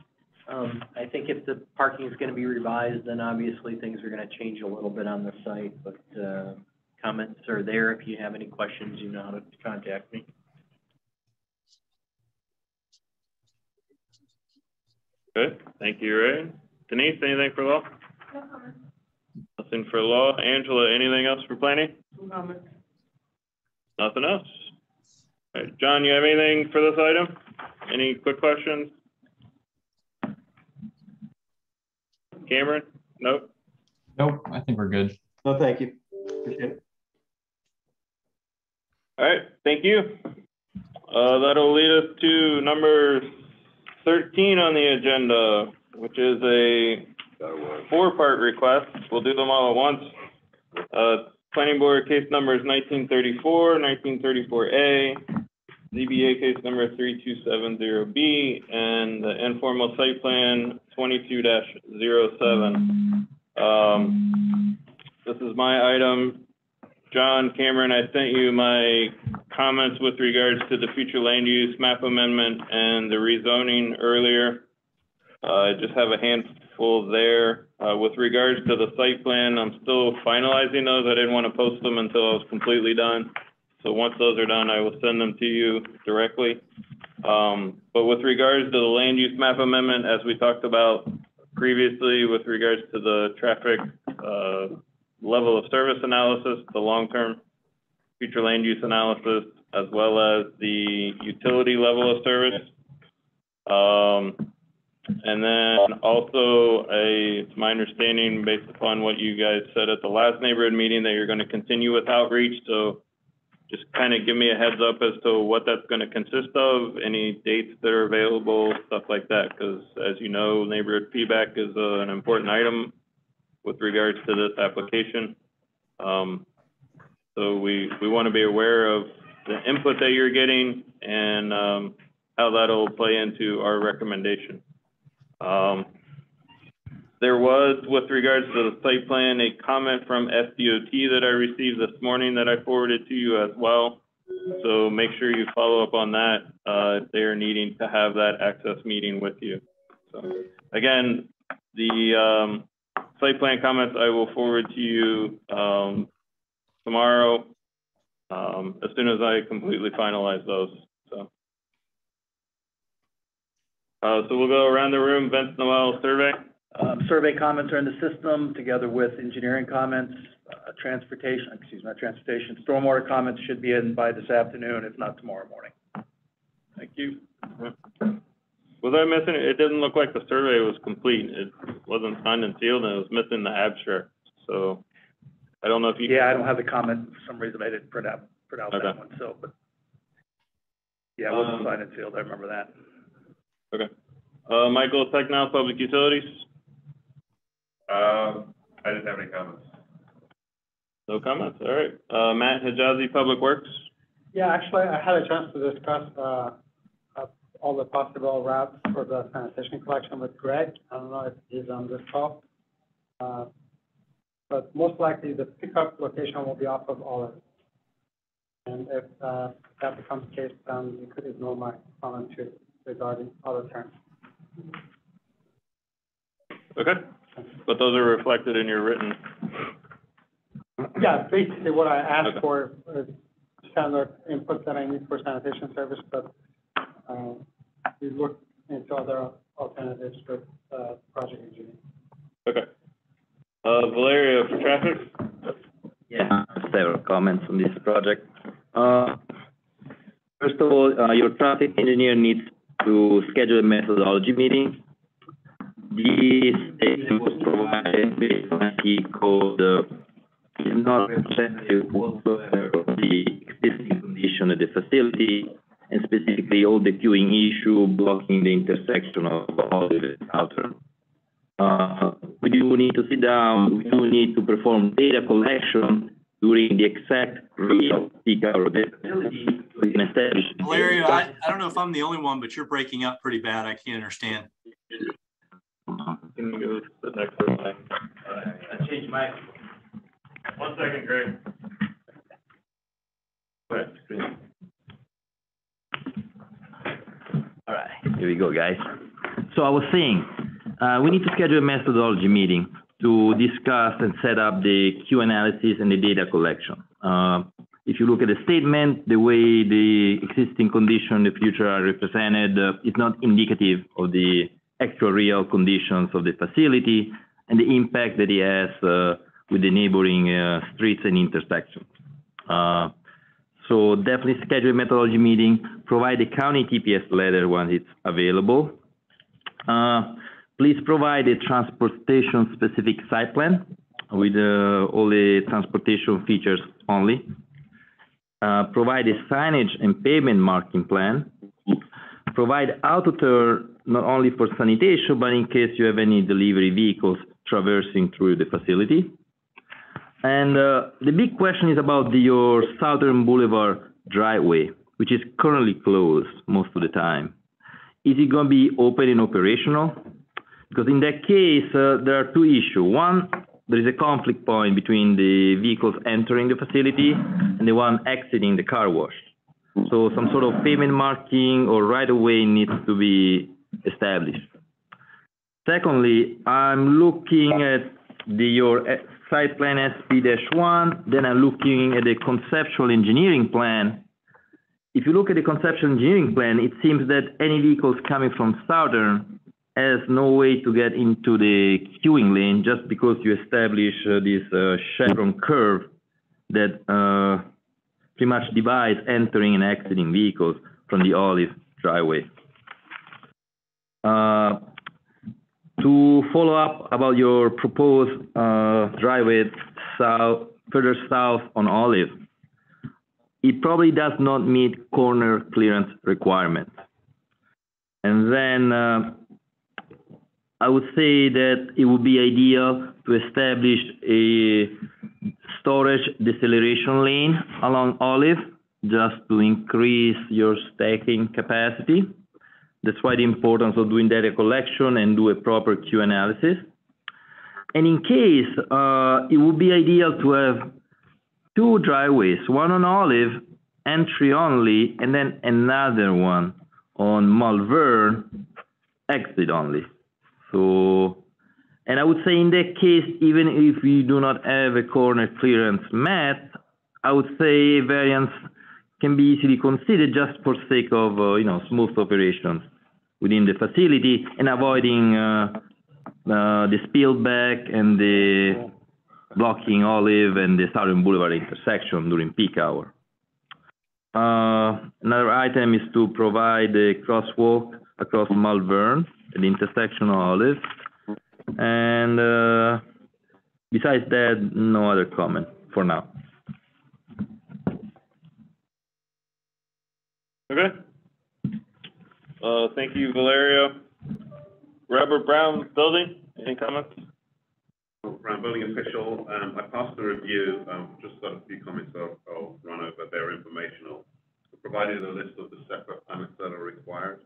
Speaker 11: I think if the parking is going to be revised, then obviously things are going to change a little bit on the site, but comments are there. If you have any questions, you know how to contact me.
Speaker 4: Good. Thank you, Ray. Denise, anything for law?
Speaker 3: No comment.
Speaker 4: Nothing for law. Angela, anything else for planning?
Speaker 3: No comment.
Speaker 4: Nothing else. All right. John, you have anything for this item? Any quick questions? Cameron? Nope.
Speaker 15: Nope, I think we're good.
Speaker 14: No, thank you. Appreciate it.
Speaker 4: All right, thank you. That'll lead us to number 13 on the agenda, which is a 4-part request. We'll do them all at once. Planning board case numbers 1934, 1934A, ZBA case number 3270B, and the informal site plan 22-07. This is my item. John, Cameron, I sent you my comments with regards to the future land use map amendment and the rezoning earlier. I just have a handful there. With regards to the site plan, I'm still finalizing those. I didn't want to post them until I was completely done. So once those are done, I will send them to you directly. But with regards to the land use map amendment, as we talked about previously, with regards to the traffic level of service analysis, the long-term future land use analysis, as well as the utility level of service, And then also, it's my understanding, based upon what you guys said at the last neighborhood meeting, that you're going to continue with outreach. So just kind of give me a heads up as to what that's going to consist of, any dates that are available, stuff like that. Because as you know, neighborhood feedback is an important item with regards to this application. So we want to be aware of the input that you're getting and how that'll play into our recommendation. There was, with regards to the site plan, a comment from SDOT that I received this morning that I forwarded to you as well. So make sure you follow up on that if they are needing to have that access meeting with you. So again, the site plan comments I will forward to you tomorrow as soon as I completely finalize those. So we'll go around the room. Vince Noel, survey.
Speaker 5: Survey comments are in the system together with engineering comments, stormwater comments should be in by this afternoon, if not tomorrow morning.
Speaker 4: Thank you. Was I missing it? It didn't look like the survey was complete. It wasn't signed and sealed, and it was missing the abstract. So I don't know if you.
Speaker 5: Yeah, I don't have the comment for some reason. I didn't print out that one. So, but yeah, it wasn't signed and sealed. I remember that.
Speaker 4: Okay. Michael Technol, Public Utilities.
Speaker 13: I didn't have any comments.
Speaker 4: No comments. All right. Matt Hijazi, Public Works.
Speaker 7: Yeah, actually, I had a chance to discuss all the possible routes for the sanitation collection with Greg. I don't know if he's on this call, but most likely the pickup location will be off of Olive. And if that becomes the case, then you could ignore my comment too regarding other terms.
Speaker 4: Okay, but those are reflected in your written.
Speaker 7: Yeah, basically what I asked for is standard input that I need for sanitation service, but we looked into other alternatives with project engineering.
Speaker 4: Okay. Valeria, for traffic?
Speaker 8: Yeah, several comments on this project. First of all, your traffic engineer needs to schedule a methodology meeting. This statement was provided based on the code, is not representative whatsoever of the existing condition of the facility, and specifically all the queuing issue blocking the intersection of Olive and Southern. We do need to sit down, we do need to perform data collection during the exact real peak hour of the facility. We can establish.
Speaker 19: Valeria, I don't know if I'm the only one, but you're breaking up pretty bad. I can't understand.
Speaker 4: Can you go to the next slide?
Speaker 8: I changed my.
Speaker 4: 1 second, Greg.
Speaker 8: All right, here we go, guys. So I was saying, we need to schedule a methodology meeting to discuss and set up the Q analysis and the data collection. If you look at the statement, the way the existing condition in the future are represented is not indicative of the actual real conditions of the facility and the impact that it has with the neighboring streets and intersections. So definitely schedule a methodology meeting, provide a county TPS letter once it's available. Please provide a transportation specific site plan with all the transportation features only. Provide a signage and pavement marking plan. Provide auto-turn not only for sanitation, but in case you have any delivery vehicles traversing through the facility. And the big question is about your Southern Boulevard driveway, which is currently closed most of the time. Is it going to be open and operational? Because in that case, there are two issues. One, there is a conflict point between the vehicles entering the facility and the one exiting the car wash. So some sort of pavement marking or right-of-way needs to be established. Secondly, I'm looking at your site plan SP-1, then I'm looking at the conceptual engineering plan. If you look at the conceptual engineering plan, it seems that any vehicles coming from Southern has no way to get into the queuing lane just because you establish this chevron curve that pretty much divides entering and exiting vehicles from the Olive driveway. To follow up about your proposed driveway further south on Olive, it probably does not meet corner clearance requirements. And then I would say that it would be ideal to establish a storage deceleration lane along Olive just to increase your stacking capacity. That's why the importance of doing data collection and do a proper Q analysis. And in case, it would be ideal to have two driveways, one on Olive, entry only, and then another one on Malvern, exit only. So, and I would say in that case, even if we do not have a corner clearance met, I would say variance can be easily considered just for sake of, smooth operations within the facility and avoiding the spillback and the blocking Olive and the Southern Boulevard intersection during peak hour. Another item is to provide a crosswalk across Malvern at the intersection of Olive. And besides that, no other comment for now.
Speaker 4: Okay. Thank you, Valerio. Robert Brown, building, any comments?
Speaker 6: Brown, building official, I passed the review, just got a few comments I'll run over, they're informational. We provided a list of the separate permits that are required.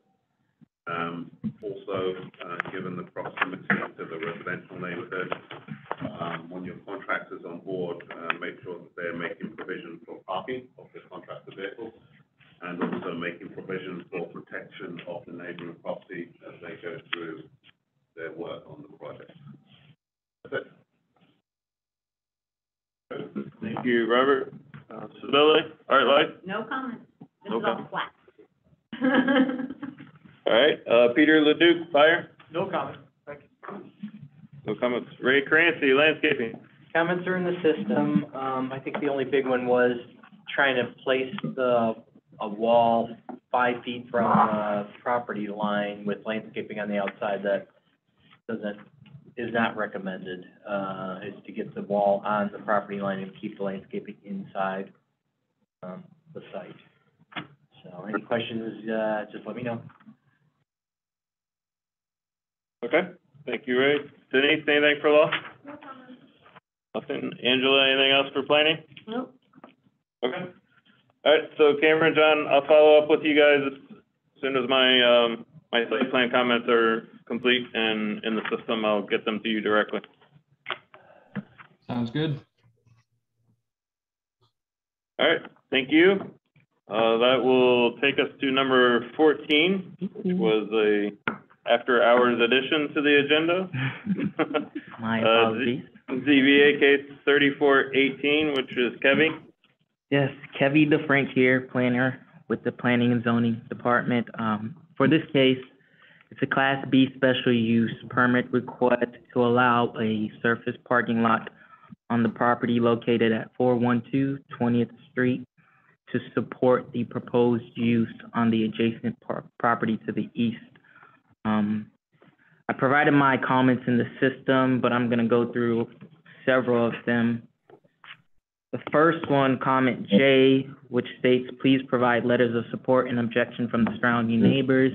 Speaker 6: Also, given the proximity to the residential neighborhood, when your contractor's on board, make sure that they're making provision for parking of the contractor vehicles, and also making provision for protection of the neighboring property as they go through their work on the project. That's it.
Speaker 4: Thank you, Robert. Sibylle, Art Light?
Speaker 9: No comment. This
Speaker 4: No
Speaker 9: is all
Speaker 4: comment.
Speaker 9: flat.
Speaker 4: All right, Peter Leduc, Fire?
Speaker 10: No comment. Thank you.
Speaker 4: No comments. Ray Crancy, Landscaping?
Speaker 11: Comments are in the system. I think the only big one was trying to place a wall 5 feet from the property line with landscaping on the outside. That is not recommended, is to get the wall on the property line and keep the landscaping inside the site. So any questions, just let me know.
Speaker 4: Okay, thank you, Ray. Denise, anything for law?
Speaker 9: No comment.
Speaker 4: Nothing. Angela, anything else for planning?
Speaker 9: Nope.
Speaker 4: Okay. All right, so Cameron, John, I'll follow up with you guys as soon as my my site plan comments are complete and in the system. I'll get them to you directly.
Speaker 15: Sounds good.
Speaker 4: All right, thank you. That will take us to number 14, which was a after-hours addition to the agenda.
Speaker 18: My apologies.
Speaker 4: ZBA case 3418, which is Kevy.
Speaker 18: Yes, Kevy DeFrank here, planner with the Planning and Zoning Department. For this case, it's a Class B special use permit request to allow a surface parking lot on the property located at 412 20th Street to support the proposed use on the adjacent property to the east. I provided my comments in the system, but I'm going to go through several of them. The first one, comment J, which states, please provide letters of support and objection from the surrounding neighbors.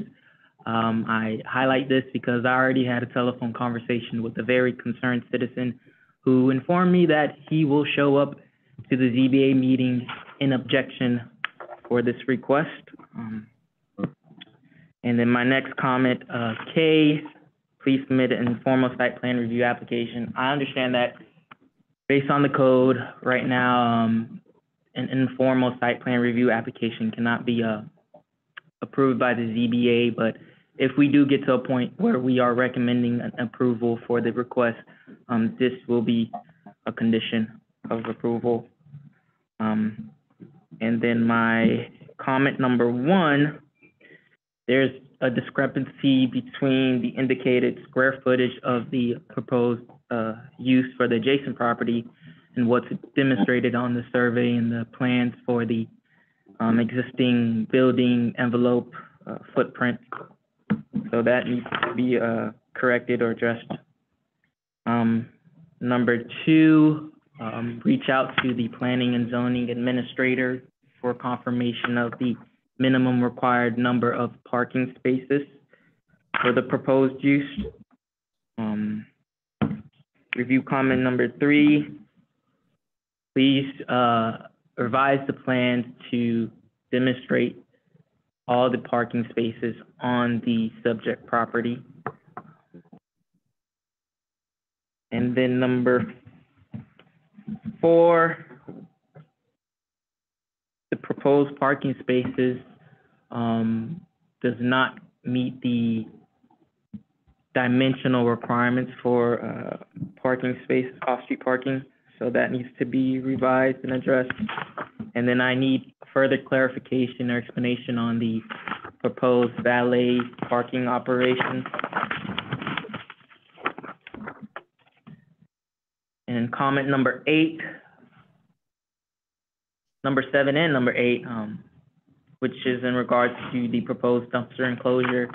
Speaker 18: I highlight this because I already had a telephone conversation with a very concerned citizen who informed me that he will show up to the ZBA meeting in objection for this request. And then my next comment, K, please submit an informal site plan review application. I understand that based on the code right now, an informal site plan review application cannot be approved by the ZBA, but if we do get to a point where we are recommending an approval for the request, this will be a condition of approval. And then my comment number 1, there's a discrepancy between the indicated square footage of the proposed use for the adjacent property and what's demonstrated on the survey and the plans for the existing building envelope footprint. So that needs to be corrected or addressed. Number two, reach out to the planning and zoning administrator for confirmation of the minimum required number of parking spaces for the proposed use. Review comment number three, please revise the plans to demonstrate all the parking spaces on the subject property. And then number four, the proposed parking spaces does not meet the dimensional requirements for parking space, off-street parking. So that needs to be revised and addressed. And then I need further clarification or explanation on the proposed valet parking operations. And comment number 8, number 7 and number 8, which is in regards to the proposed dumpster enclosure.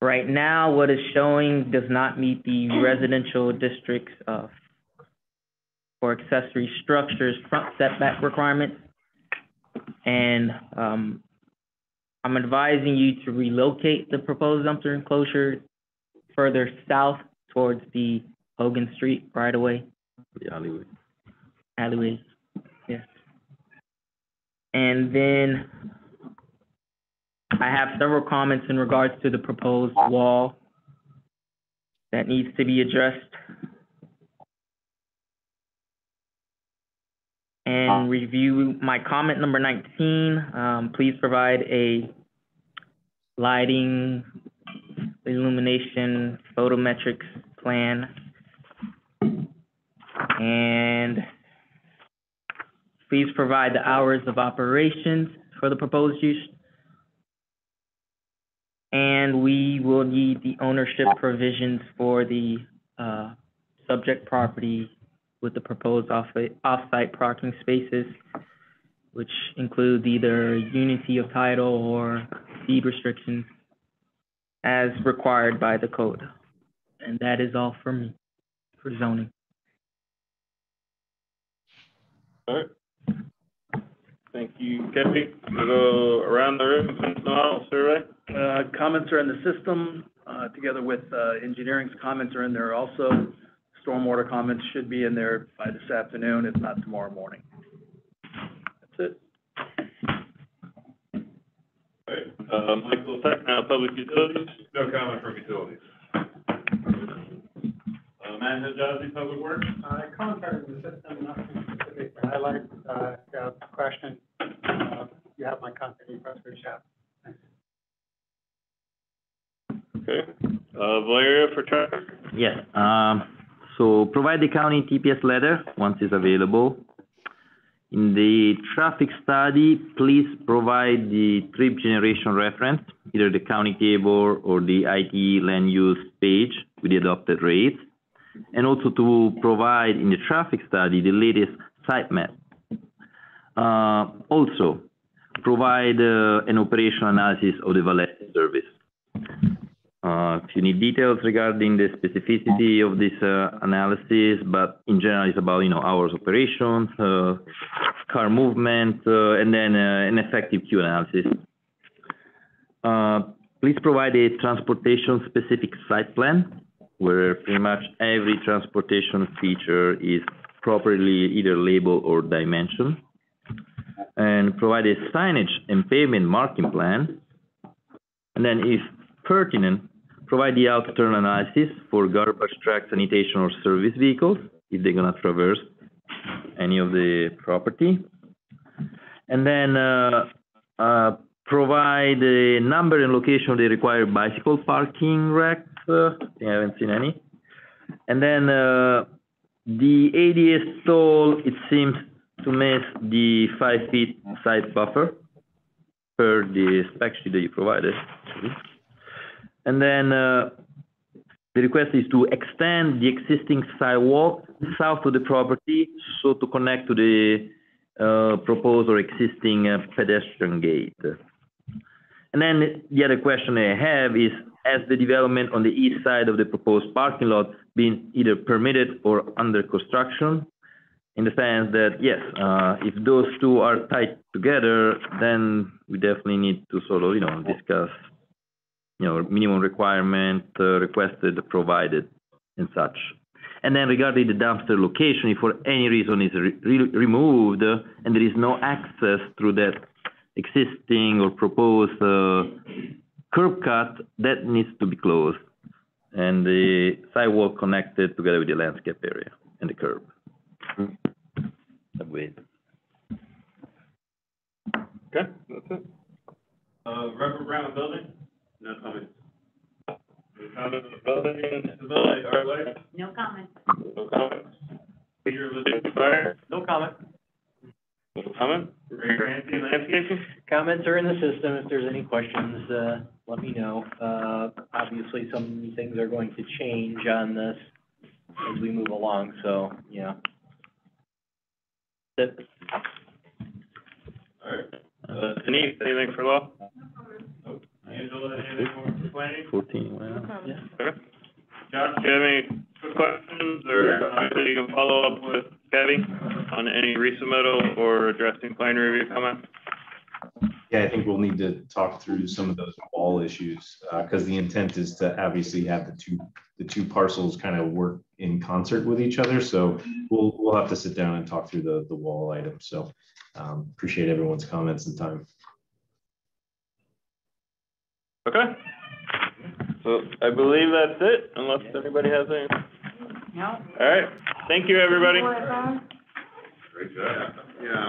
Speaker 18: Right now, what is showing does not meet the residential districts for accessory structures front setback requirements. And I'm advising you to relocate the proposed dumpster enclosure further south towards the Hogan Street right away.
Speaker 8: The alleyway.
Speaker 18: Alleyways, yes. And then I have several comments in regards to the proposed wall that needs to be addressed. And review my comment number 19. Please provide a lighting, illumination, photometrics plan. And please provide the hours of operations for the proposed use. And we will need the ownership provisions for the subject property with the proposed off-site parking spaces, which include either unity of title or deed restrictions as required by the code. And that is all for me for zoning.
Speaker 4: All right. Thank you, Kathy. We'll go around the room, model survey.
Speaker 5: Comments are in the system, together with engineering's comments are in there also. Stormwater comments should be in there by this afternoon, if not tomorrow morning. That's it.
Speaker 4: All right. Michael Peck, now Public Utilities.
Speaker 13: No comment from utilities.
Speaker 4: Matt Hijazi, Public Works.
Speaker 7: Commentary in the system, nothing specific to highlight. If you have a question, you have my contact info, reach out. Thanks.
Speaker 4: Okay. Valeria for traffic.
Speaker 8: Yes. So provide the county TPS letter once it's available. In the traffic study, please provide the trip generation reference, either the county table or the IT land use page with the adopted rates, and also to provide in the traffic study the latest site map. Also, provide an operational analysis of the valet service. If you need details regarding the specificity of this analysis, but in general it's about, hours operations, car movement, and then an effective queue analysis. Please provide a transportation specific site plan where pretty much every transportation feature is properly either labeled or dimensioned. And provide a signage and pavement marking plan. And then if pertinent, provide the out-turn analysis for garbage truck, sanitation, or service vehicles if they're gonna traverse any of the property. And then provide the number and location of the required bicycle parking racks. I haven't seen any. And then the ADA stall, it seems to miss the 5 feet side buffer per the spec sheet that you provided. And then the request is to extend the existing sidewalk south of the property, so to connect to the proposed or existing pedestrian gate. And then the other question I have is, has the development on the east side of the proposed parking lot been either permitted or under construction? In the sense that, yes, if those two are tied together, then we definitely need to sort of, discuss, minimum requirement, requested, provided, and such. And then regarding the dumpster location, if for any reason is removed and there is no access through that existing or proposed curb cut, that needs to be closed, and the sidewalk connected together with the landscape area and the curb.
Speaker 4: Okay, that's it. Reverend Brown building?
Speaker 6: No comment.
Speaker 4: No comment on the building, disability, Arley?
Speaker 9: No comment.
Speaker 4: No comment. Peter Lizzie, fire?
Speaker 10: No comment.
Speaker 4: No comment. Ray Ramsey, landscaping?
Speaker 11: Comments are in the system. If there's any questions, let me know. Obviously, some things are going to change on this as we move along, so, yeah. That's it.
Speaker 4: All right. Denise, anything for law? Nope. Angela, anything more for planning?
Speaker 8: 14, well, yeah.
Speaker 4: Okay. Josh, do you have any quick questions, or you can follow up with Kevin on any resubmittal or addressing plan review comments?
Speaker 20: Yeah, I think we'll need to talk through some of those wall issues, because the intent is to obviously have the two parcels kind of work in concert with each other. So we'll have to sit down and talk through the wall items. So appreciate everyone's comments and time.
Speaker 4: Okay. So I believe that's it, unless anybody has any.
Speaker 9: No.
Speaker 4: All right. Thank you, everybody.
Speaker 6: Great job. Yeah.